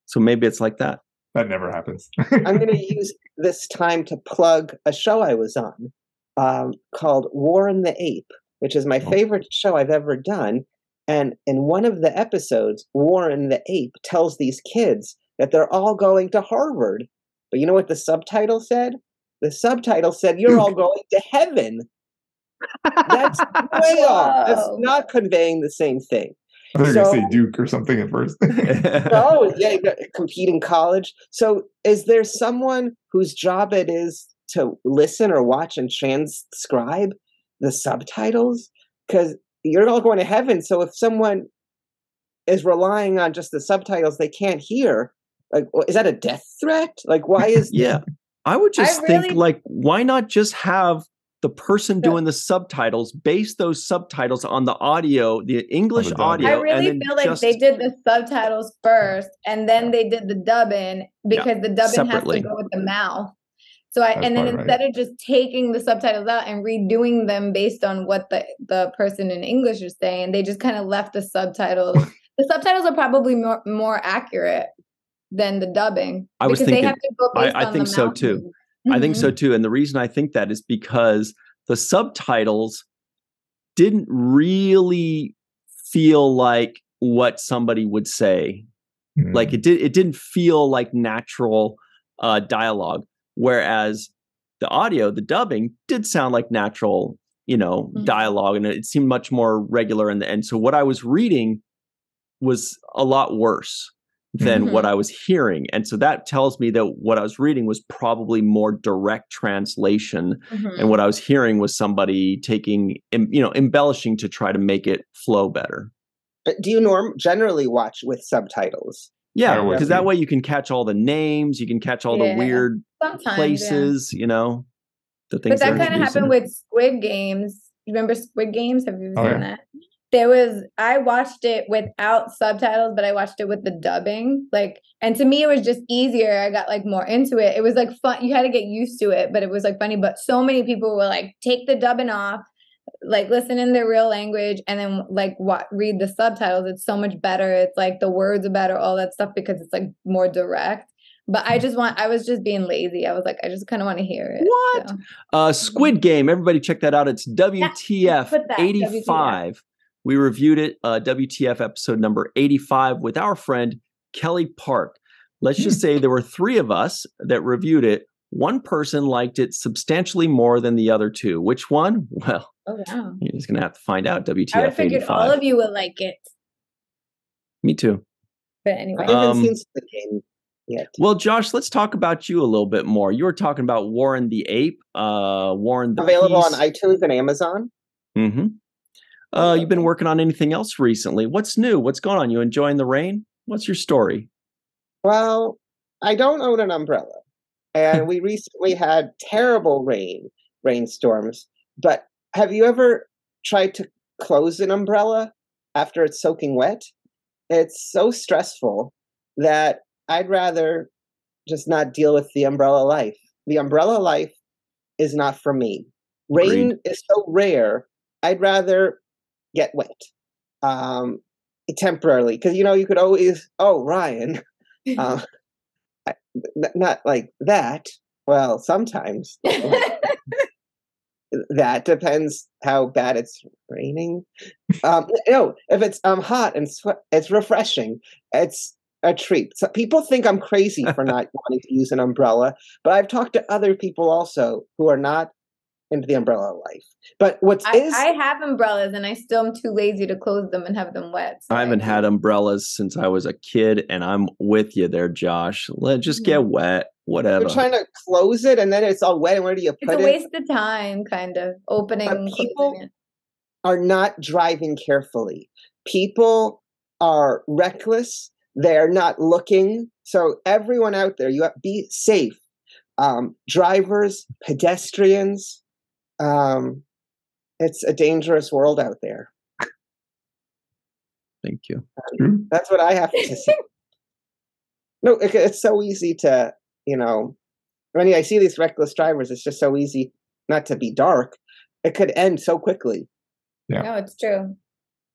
So maybe it's like that. That never happens. I'm going to use this time to plug a show I was on called Warren the Ape, which is my favorite show I've ever done. And in one of the episodes, Warren the Ape tells these kids that they're all going to Harvard. But you know what the subtitle said? The subtitle said, "You're all going to heaven." That's way off. That's not conveying the same thing. I thought you were going to say Duke or something at first. No, yeah, you got to compete in college. So is there someone whose job it is to listen or watch and transcribe the subtitles? Because you're all going to heaven. So if someone is relying on just the subtitles they can't hear, like, is that a death threat? Like, why is Yeah. I would just think, like, why not just have the person doing the subtitles base those subtitles on the audio, the English audio? I really feel like they did the subtitles first and then they did the dubbing, because the dubbing separately has to go with the mouth. So instead of just taking the subtitles out and redoing them based on what the person in English is saying, they just kind of left the subtitles. The subtitles are probably more accurate than the dubbing. I was thinking, they have to go based on I think the so mouth too. movement. I think so too. And the reason I think that is because the subtitles didn't really feel like what somebody would say. Like it didn't feel like natural dialogue. Whereas the audio, the dubbing, did sound like natural, dialogue, and it seemed much more regular. And so what I was reading was a lot worse than what I was hearing. And so that tells me that what I was reading was probably more direct translation. And what I was hearing was somebody embellishing to try to make it flow better. Do you generally watch with subtitles? Yeah, because that way you can catch all the names, you can catch all the weird places, the things. But that kind of happened with Squid Games. You remember Squid Games? Have you seen that? I watched it without subtitles, but I watched it with the dubbing. And to me, it was just easier. I got more into it. It was fun. You had to get used to it, but it was funny. But so many people were take the dubbing off, listen in their real language, and then read the subtitles. It's so much better. It's the words are better, all that stuff, because it's more direct. But I was just being lazy. I was I just kind of want to hear it. What? So. Squid Game. Everybody check that out. It's WTF 85. WTF. We reviewed it, WTF episode number 85 with our friend Kelly Park. Let's just say there were 3 of us that reviewed it. One person liked it substantially more than the other 2. Which one? Well, you're just going to have to find out. WTF 85. I figured all of you would like it. Me too. But anyway. I haven't seen the game yet. Well, Josh, let's talk about you a little bit more. You were talking about Warren the Ape. Warren the Available on iTunes and Amazon. Mm-hmm. You've been working on anything else recently? What's new? What's going on? You enjoying the rain? What's your story? Well, I don't own an umbrella. And we recently had terrible rainstorms. But have you ever tried to close an umbrella after it's soaking wet? It's so stressful that I'd rather just not deal with the umbrella life. The umbrella life is not for me. Rain is so rare. I'd rather get wet temporarily, because you could always Ryan not like that. Well, sometimes that depends how bad it's raining. If it's hot and it's refreshing, it's a treat. So people think I'm crazy for not wanting to use an umbrella, but I've talked to other people also who are not into the umbrella life. But I have umbrellas and I still am too lazy to close them and have them wet. So I haven't had umbrellas since I was a kid, and I'm with you there, Josh. Let just get wet, whatever. You're trying to close it and then it's all wet, and where do you put it? It's a waste of time, kind of opening and closing it. Are not driving carefully. People are reckless. They're not looking. So everyone out there, you have to be safe. Drivers, pedestrians. It's a dangerous world out there. Thank you. That's what I have to say. No, it's so easy to, when I see these reckless drivers, it's just so easy not to be dark. It could end so quickly. Yeah. No, it's true.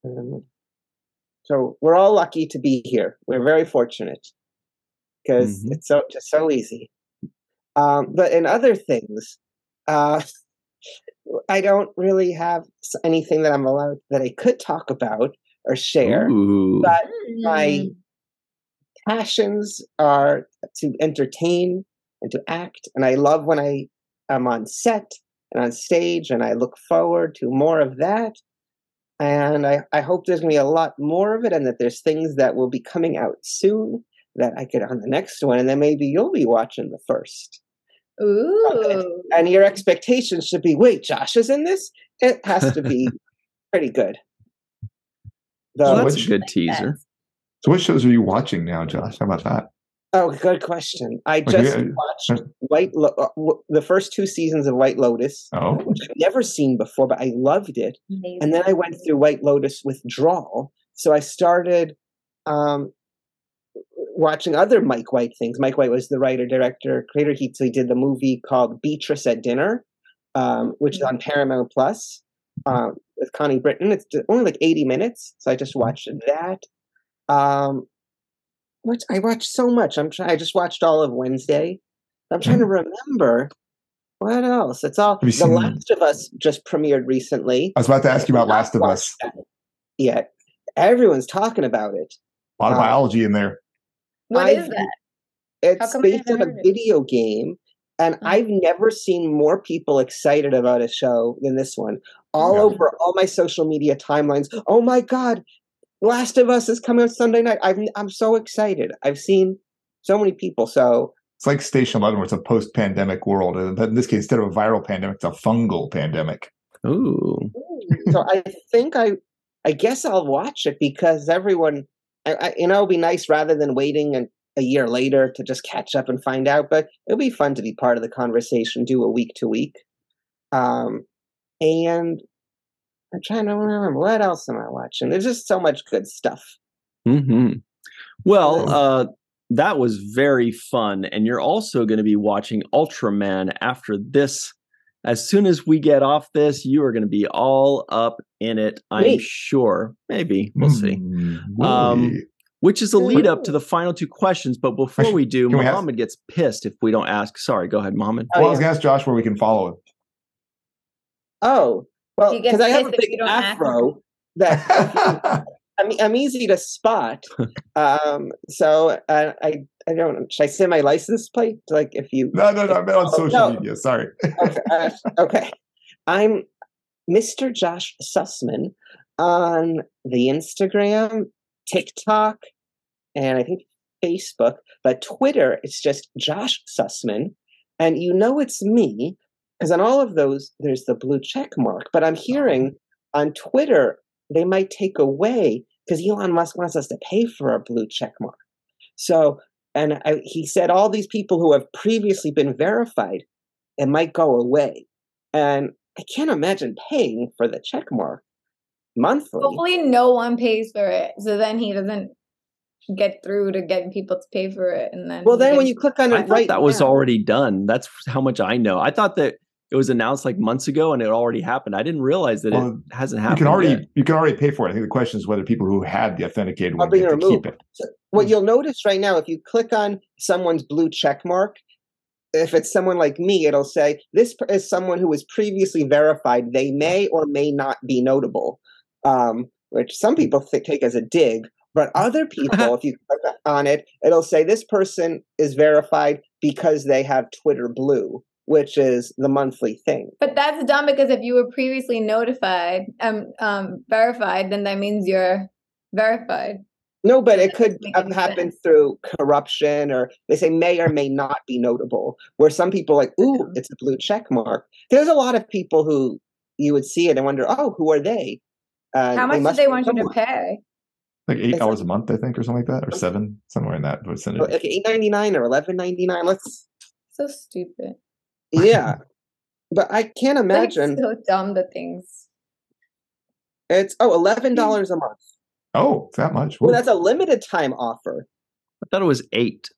So we're all lucky to be here. We're very fortunate because it's just so easy. But in other things, I don't really have anything that I'm allowed that I could talk about or share. Ooh. But my passions are to entertain and to act, and I love when I am on set and on stage, and I look forward to more of that. And I hope there's going to be a lot more of it, and that there's things that will be coming out soon that I get on the next one, and then maybe you'll be watching the first. Ooh. And your expectations should be, wait, Josh is in this? It has to be pretty good. Well, that's a good teaser. So what shows are you watching now, Josh? How about that? Oh, good question. I just watched the first 2 seasons of White Lotus, which I've never seen before, but I loved it. Amazing. And then I went through White Lotus withdrawal. So I started watching other Mike White things. Mike White was the writer, director, creator. He did the movie called Beatrice at Dinner, which is on Paramount Plus with Connie Britton. It's only like 80 minutes. So I just watched that. I watched so much. I just watched all of Wednesday. I'm trying to remember what else. It's all The Last of Us just premiered recently. I was about to ask you about Last of Us. Yeah, everyone's talking about it. A lot of biology in there. What is that? It's based on a video game, and I've never seen more people excited about a show than this one. Over all my social media timelines. Oh my God, Last of Us is coming out Sunday night. I'm so excited. I've seen so many people. So it's like Station 11, where it's a post-pandemic world. But in this case, instead of a viral pandemic, it's a fungal pandemic. Ooh. So I think I guess I'll watch it because everyone, it'll be nice rather than waiting a year later to just catch up and find out. But it'll be fun to be part of the conversation, do a week to week. And I'm trying to remember, what else am I watching? There's just so much good stuff. Well, that was very fun. And you're also going to be watching Ultraman after this. As soon as we get off this, you are going to be all up in it, I'm sure. Maybe. We'll see. Which is a lead up to the final 2 questions. But before we do, Mohammed gets pissed if we don't ask. Sorry, go ahead, Mohammed. Well, I was going to ask Josh where we can follow him. Oh, well, because I have a big afro that I'm easy to spot. So I don't. Should I say my license plate? Like if you? No. I meant on social media. Sorry. Okay. I'm Mr. Josh Sussman on the Instagram, TikTok, and I think Facebook. But Twitter, it's just Josh Sussman, and it's me. Because on all of those, there's the blue check mark. But I'm hearing on Twitter, they might take away, because Elon Musk wants us to pay for a blue check mark. So, he said all these people who have previously been verified, it might go away. And I can't imagine paying for the check mark monthly. Hopefully no one pays for it. So then he doesn't get through to getting people to pay for it. And then when you click on it that was already done. That's how much I know. I thought that it was announced like months ago and it already happened. I didn't realize that it hasn't happened. You can already pay for it. I think the question is whether people who had the authenticated one get to keep it. So what you'll notice right now, if you click on someone's blue check mark, if it's someone like me, it'll say, this is someone who was previously verified. They may or may not be notable, which some people take as a dig. But other people, if you click on it, it'll say this person is verified because they have Twitter Blue, which is the monthly thing. But that's dumb because if you were previously verified, then that means you're verified. No, but it could have happened through corruption, or they say may or may not be notable, where some people are like, ooh, it's a blue check mark. There's a lot of people who you would see it and wonder, oh, who are they? How much do they want you to pay? Like $8 a month, I think, or something like that, or $7, somewhere in that vicinity. Like $8.99 or $11.99. So stupid. Yeah, but I can't imagine. It's so dumb, the things. It's $11 a month. Oh, that much. Well, that's a limited time offer. I thought it was 8.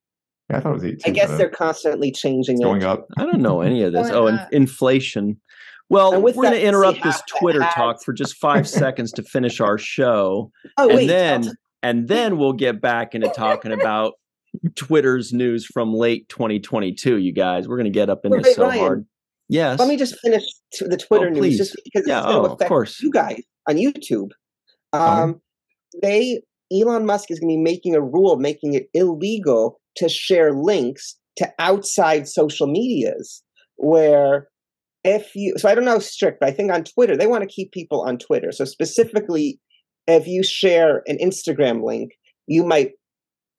Yeah, I thought it was 8 too. I guess they're constantly changing it. Going up. I don't know any of this. And inflation. Well, And we're with going that, to interrupt see this half the Twitter ads. talk for just 5 seconds to finish our show. Oh, and wait. then we'll get back into talking about Twitter's news from late 2022, you guys. We're going to get up into Wait, so Ryan, hard. Yes. let me just finish the Twitter news, please. just because Yeah, it's going to of affect course. you guys on YouTube. Elon Musk is going to be making a rule making it illegal to share links to outside social medias where so I don't know how strict, but I think on Twitter, they want to keep people on Twitter. So specifically, if you share an Instagram link, you might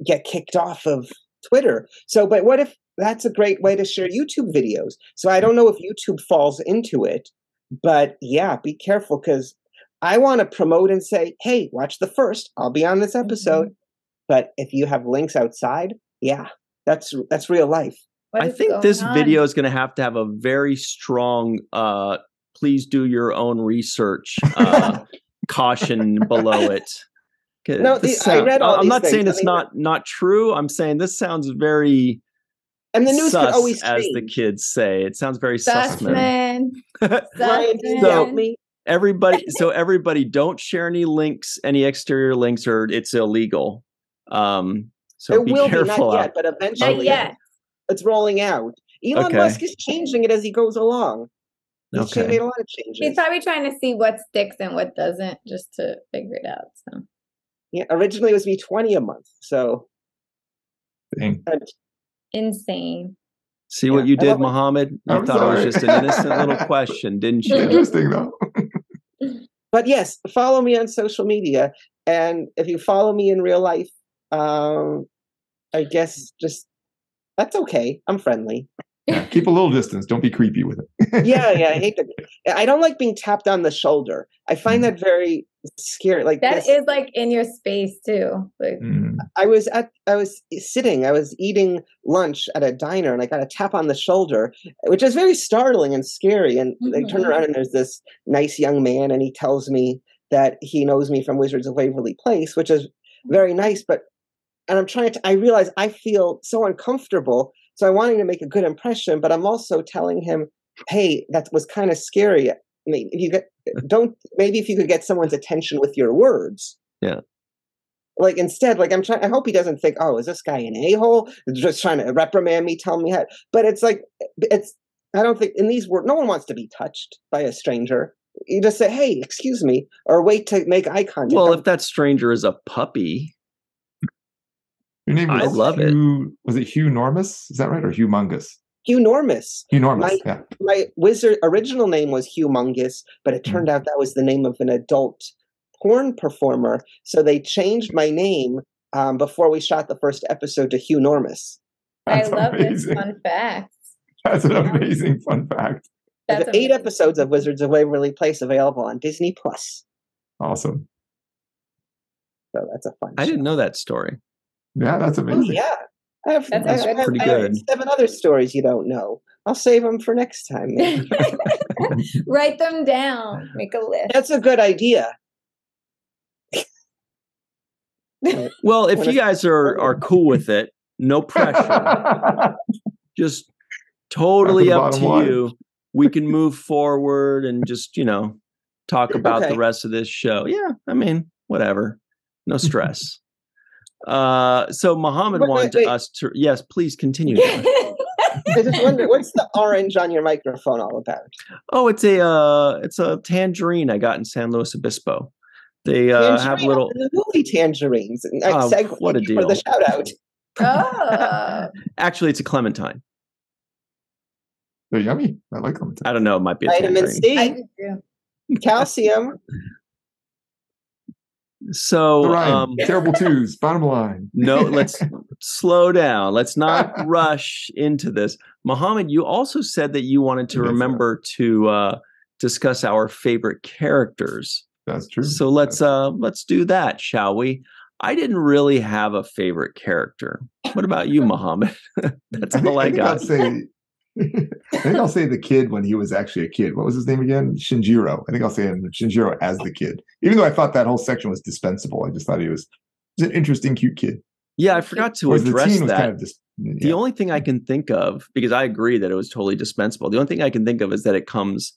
get kicked off of Twitter. So, but what if that's a great way to share YouTube videos? So I don't know if YouTube falls into it, but yeah, be careful, because I want to promote and say, hey, watch the first. I'll be on this episode. But if you have links outside, yeah, that's real life. I think this video is going to have a very strong, please do your own research caution below it. No, I read all I'm these not things. saying it's not true. I'm saying this sounds very and the news sus, could always change. as the kids say. It sounds very Sussman. Ryan, do you help me? Everybody don't share any links, any exterior links, or it's illegal. So it be will careful. Be, not yet, but eventually not yet. It's rolling out. Elon Musk is changing it as he goes along. He's made a lot of changes. He's probably trying to see what sticks and what doesn't, just to figure it out. So yeah, originally it was $20 a month. So insane. See what you did, Mohammed? You thought it was just an innocent little question, didn't you? Interesting, though. But yes, follow me on social media. And if you follow me in real life, I guess just that's okay. I'm friendly. Yeah, keep a little distance. Don't be creepy with it. yeah. I don't like being tapped on the shoulder. I find that very scary. Like that is like in your space too. Like I was eating lunch at a diner, and I got a tap on the shoulder, which is very startling and scary. And I turn around, and there's this nice young man, and he tells me that he knows me from Wizards of Waverly Place, which is very nice. And I realize I feel so uncomfortable. So I wanted to make a good impression, but I'm also telling him, hey, that was kind of scary. I mean, if you could get someone's attention with your words. Yeah. Like instead, like I hope he doesn't think, oh, is this guy an a-hole? Just trying to reprimand me, tell me how. But it's like, I don't think in these words, no one wants to be touched by a stranger. You just say, hey, excuse me, or wait to make eye contact. Well, if that stranger is a puppy. Your name was I love it. Was it Hugh Normus? Is that right? Or Humongous? Humongous. Yeah. My wizard original name was Humongous, but it turned out that was the name of an adult porn performer. So they changed my name before we shot the first episode to Hugh Normus. I love this fun fact. That's an amazing fun fact. There's 8 episodes of Wizards of Waverly Place available on Disney Plus. Awesome. So that's a fun I didn't know that story. Yeah, that's amazing. Oh, yeah. That's pretty good. I have 7 other stories you don't know. I'll save them for next time. Write them down. Make a list. That's a good idea. Well, if you guys are cool with it, no pressure. Just totally up to you. We can move forward and just, talk about the rest of this show. Yeah, I mean, whatever. No stress. So Mohammed wanted us to, yes, please continue. I just wonder, what's the orange on your microphone all about? Oh, it's a tangerine I got in San Luis Obispo. They have little the movie Tangerines. What a deal for the shout out. Oh, actually, it's a clementine. They're yummy. I like clementine. I don't know. It might be a vitamin tangerine. C, I do too. calcium. So, Ryan, terrible twos. Bottom line. No, let's slow down. Let's not rush into this. Mohammed, you also said that you wanted to remember to discuss our favorite characters. That's true. So let's do that, shall we? I didn't really have a favorite character. What about you, Mohammed? That's all I got. I think I'll say the kid when he was actually a kid. What was his name again? Shinjiro. I think I'll say Shinjiro as the kid. Even though I thought that whole section was dispensable, I just thought he was an interesting, cute kid. Yeah, I forgot to address that. Kind of The only thing I can think of, because I agree that it was totally dispensable, the only thing I can think of is that it comes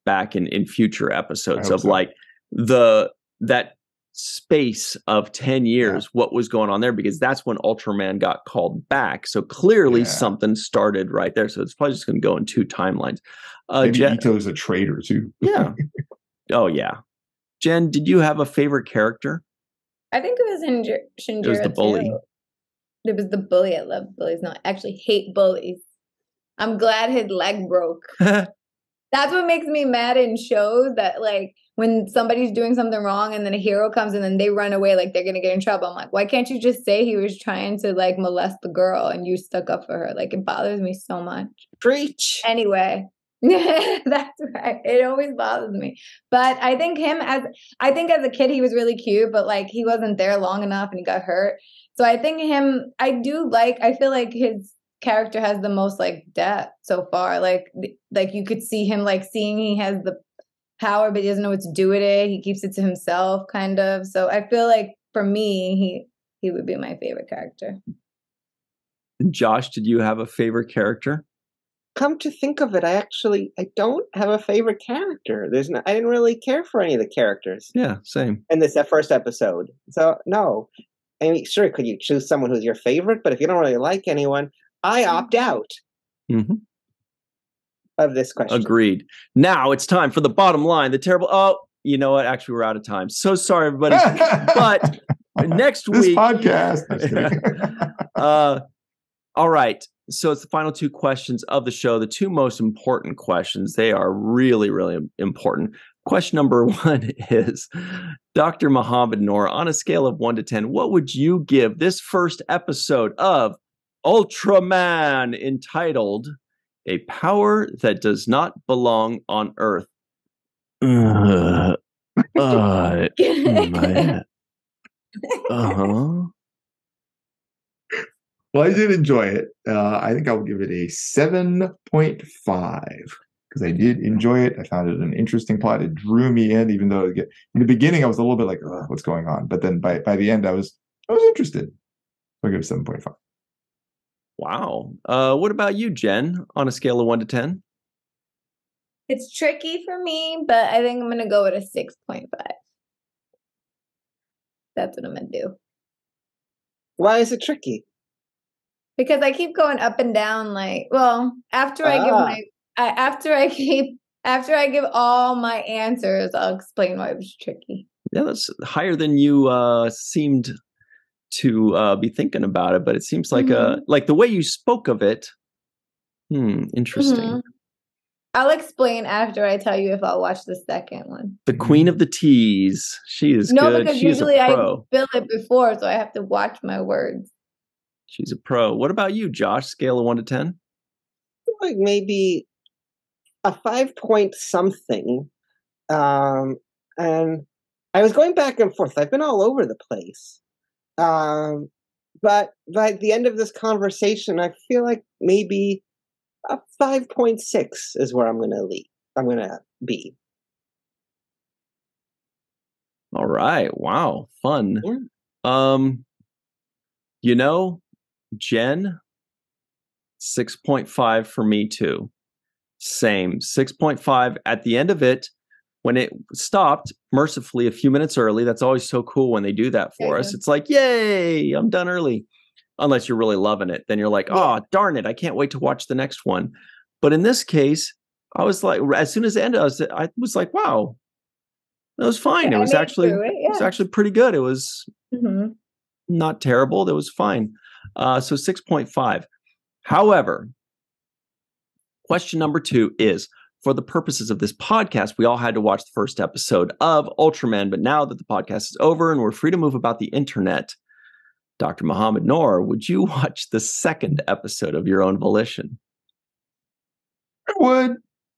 back in future episodes of so. like that space of 10 years, what was going on there, because that's when Ultraman got called back. So clearly something started right there. So it's probably just going to go in 2 timelines. Maybe Ito's a traitor too. Yeah. Oh yeah. Jen, did you have a favorite character? I think it was Shinjiro. It was the bully. Too. It was the bully. I love bullies. No, I actually hate bullies. I'm glad his leg broke. That's what makes me mad in shows, that like when somebody's doing something wrong and then a hero comes and then they run away like they're going to get in trouble. I'm like, why can't you just say he was trying to like molest the girl and you stuck up for her? Like, it bothers me so much. Preach. Anyway, that's right. It always bothers me. But I think as a kid, he was really cute, but like he wasn't there long enough and he got hurt. So I think I feel like his character has the most like depth so far. Like you could see him like seeing he has the power, but he doesn't know what to do with it. He keeps it to himself, kind of. So I feel like for me, he would be my favorite character. Josh, did you have a favorite character? Come to think of it, I don't have a favorite character. I didn't really care for any of the characters. Yeah, same. In this first episode. So no. I mean, sure, could you choose someone who's your favorite? But if you don't really like anyone, I opt out of this question. Agreed. Now it's time for the bottom line. The terrible. Oh, you know what? Actually, we're out of time. So sorry, everybody. But next week, this podcast. All right. So it's the final 2 questions of the show. The 2 most important questions. They are really, really important. Question number 1 is, Dr. Mohammed Noor, on a scale of 1 to 10, what would you give this first episode of Ultraman, entitled A Power That Does Not Belong on Earth? Well, I did enjoy it. I think I'll give it a 7.5 because I did enjoy it. I found it an interesting plot. It drew me in, even though in the beginning I was a little bit like, what's going on? But then by the end, I was interested. I'll give it 7.5. Wow. What about you, Jen, on a scale of 1 to 10? It's tricky for me, but I think I'm going to go with a 6.5. That's what I'm going to do. Why is it tricky? Because I keep going up and down. Like, well, after I give all my answers, I'll explain why it was tricky. Yeah, that's higher than you seemed to be thinking about it, but it seems like like the way you spoke of it. Interesting. I'll explain after I tell you if I'll watch the second one. The queen of the teas. She is good. No, because usually I pro. spill it before, so I have to watch my words. She's a pro. What about you, Josh? Scale of 1 to 10? Like maybe a 5 point something. And I was going back and forth. I've been all over the place. But by the end of this conversation, I feel like maybe a 5.6 is where I'm going to be. All right. Wow. Fun. Yeah. Jen, 6.5 for me too. Same. 6.5 at the end of it. When it stopped, mercifully, a few minutes early. That's always so cool when they do that for us. It's like, yay, I'm done early. Unless you're really loving it. Then you're like, oh, darn it, I can't wait to watch the next one. But in this case, I was like, as soon as it ended, I was like, wow, that was fine. It was actually pretty good. It was not terrible. It was fine. So 6.5. However, question number 2 is, for the purposes of this podcast, we all had to watch the first episode of Ultraman. But now that the podcast is over and we're free to move about the internet, Dr. Mohammed Noor, would you watch the second episode of your own volition? I would.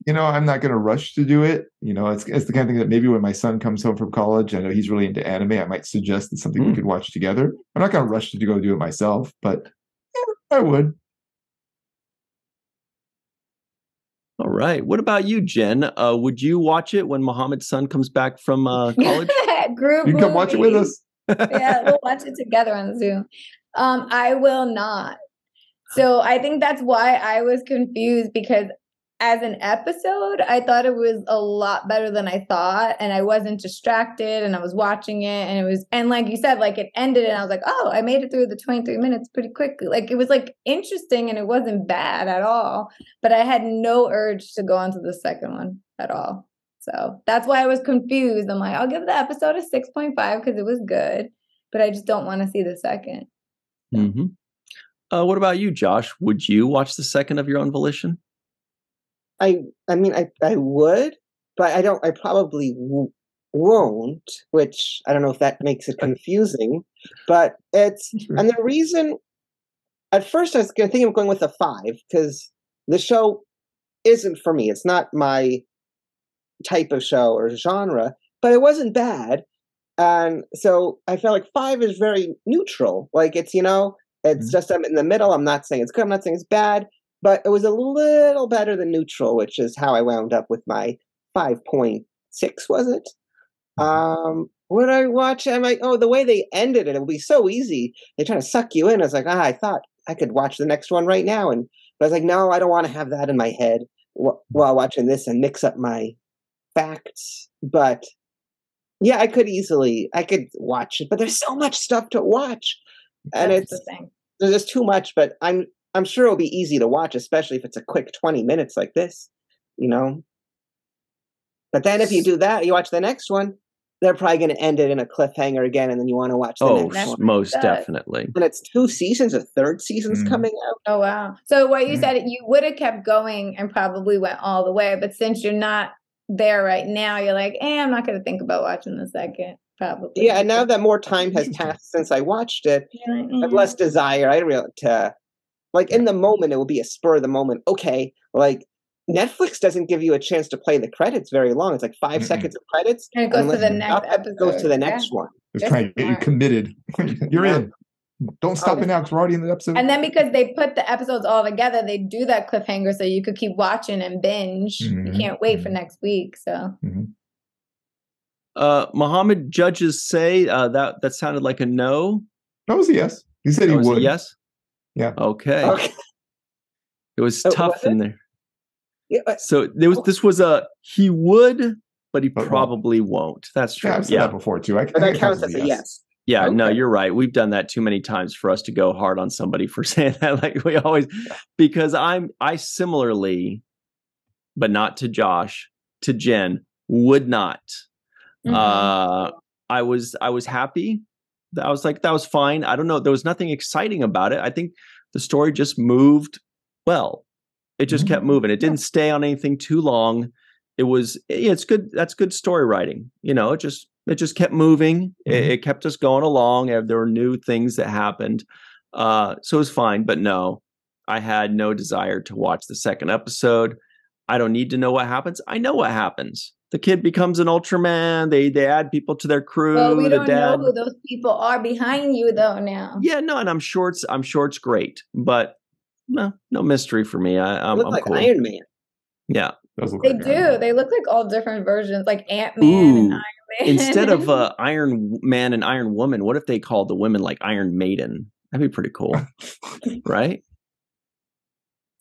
I'm not going to rush to do it. It's the kind of thing that maybe when my son comes home from college, I know he's really into anime, I might suggest it's something we could watch together. I'm not going to rush to go do it myself, but I would. All right. What about you, Jen? Would you watch it when Mohammed's son comes back from college? Group you can come watch it with us. Yeah, we'll watch it together on Zoom. I will not. So I think that's why I was confused, because as an episode, I thought it was a lot better than I thought, and I wasn't distracted, and I was watching it, and like you said, like it ended, and I was like, oh, I made it through the 23 minutes pretty quickly. Like it was like interesting, and it wasn't bad at all, but I had no urge to go on to the second one at all. So that's why I was confused. I'm like, I'll give the episode a 6.5 because it was good, but I just don't want to see the second. Mm-hmm. What about you, Josh? Would you watch the second of your own volition? I mean, I would, but I probably won't, which I don't know if that makes it confusing, but it's, and the reason, at first I was thinking of going with a 5, because the show isn't for me. It's not my type of show or genre, but it wasn't bad. And so I felt like 5 is very neutral. Like it's, it's just I'm in the middle. I'm not saying it's good. I'm not saying it's bad. But it was a little better than neutral, which is how I wound up with my 5.6, was it? When I watch it, I'm like, oh, the way they ended it, it will be so easy. They try to suck you in. I was like, I thought I could watch the next one right now. But I was like, no, I don't want to have that in my head while watching this and mix up my facts. But yeah, I could watch it, but there's so much stuff to watch. And That's the thing. There's just too much, but I'm sure it'll be easy to watch, especially if it's a quick 20 minutes like this, But then if you do that, you watch the next one, they're probably going to end it in a cliffhanger again, and then you want to watch the next one. Most definitely. And it's 2 seasons, a third season's coming out. Oh, wow. So what you said, you would have kept going and probably went all the way, but since you're not there right now, you're like, I'm not going to think about watching the second. Probably. Yeah, and now that more time has passed since I watched it, I have less desire. Like in the moment, it will be a spur of the moment. Okay, like Netflix doesn't give you a chance to play the credits very long. It's like 5 seconds of credits. And it goes to the next episode. It goes to the next one. Just trying to get you committed. You're in. Don't stop it now because we're already in the episode. And then because they put the episodes all together, they do that cliffhanger so you could keep watching and binge. You can't wait for next week. So. Muhammad, judges say that sounded like a no. That was a yes. He said he would. Yes. Yeah. Okay. It was tough in there. Yeah. So this was a he would, but he probably won't. That's true. Yeah, I've said that before too. But that counts as a yes. Yeah, okay. No, you're right. We've done that too many times for us to go hard on somebody for saying that. Like we always, because I similarly, but not to Josh, to Jen, would not. I was happy. I was like, that was fine. I don't know. There was nothing exciting about it. I think the story just moved well. It just kept moving. It didn't stay on anything too long. It's good. That's good story writing. It just kept moving. It kept us going along. There were new things that happened. So it was fine. But no, I had no desire to watch the second episode. I don't need to know what happens. I know what happens. The kid becomes an Ultraman. They add people to their crew. Well, we don't know who those people are behind you though now. Yeah, no, and I'm sure it's great, but no mystery for me. I'm like cool. Iron Man. Yeah, they do. They look like all different versions, like Ant-Man and Iron Man. Instead of Iron Man and Iron Woman, what if they called the women like Iron Maiden? That'd be pretty cool, right?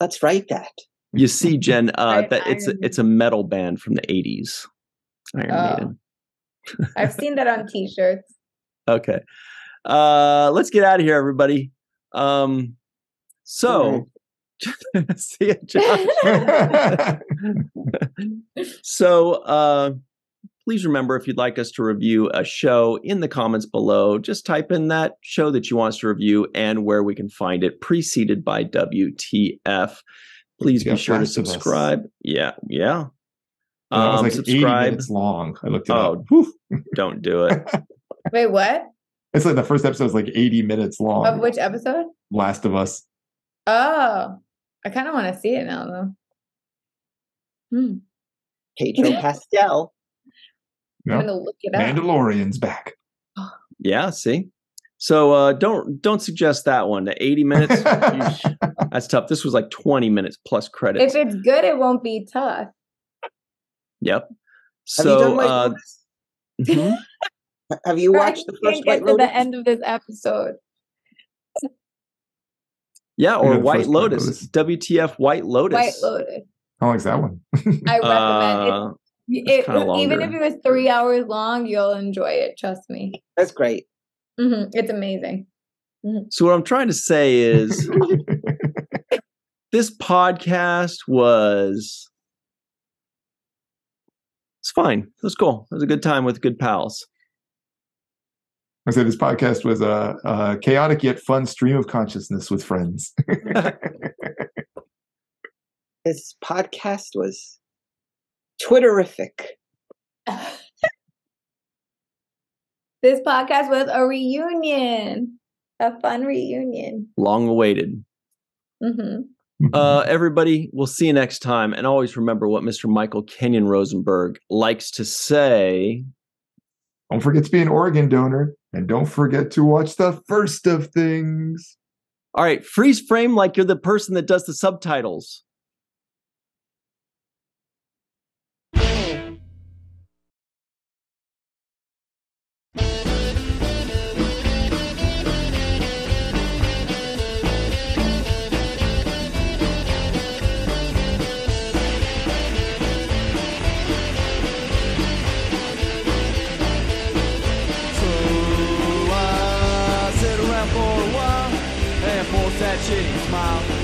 Let's write that. You see, Jen, that it's a metal band from the 80s. Iron Maiden. I've seen that on T-shirts. Okay. Let's get out of here, everybody. So see you, Josh. So please remember, if you'd like us to review a show, in the comments below, just type in that show that you want us to review and where we can find it, preceded by WTF. Please be sure to subscribe. Yeah. It was like subscribe. 80 minutes long. I looked it up. Don't do it. Wait, what? It's like the first episode is like 80 minutes long. Of which episode? Last of Us. Oh, I kind of want to see it now, though. Pedro Pascal. I'm going to look it up. Mandalorian's back. Yeah, see? So don't suggest that one. The 80 minutes, that's tough. This was like 20 minutes plus credits. If it's good, it won't be tough. Yep. Have you done White Lotus? Have you watched the first White Lotus? To the end of this episode. Yeah, or White Lotus. WTF White Lotus. White Lotus. How long's that one? I recommend it. Even if longer. it was 3 hours long, you'll enjoy it. Trust me. That's great. It's amazing. So what I'm trying to say is this podcast was it's fine. It was cool. It was a good time with good pals. I said this podcast was a chaotic yet fun stream of consciousness with friends. This podcast was Twitterific. This podcast was a reunion. A fun reunion. Long awaited. Everybody, we'll see you next time. And always remember what Mr. Michael Kenyon Rosenberg likes to say. Don't forget to be an organ donor. And don't forget to watch the first of things. All right, freeze frame like you're the person that does the subtitles. That shitty smile.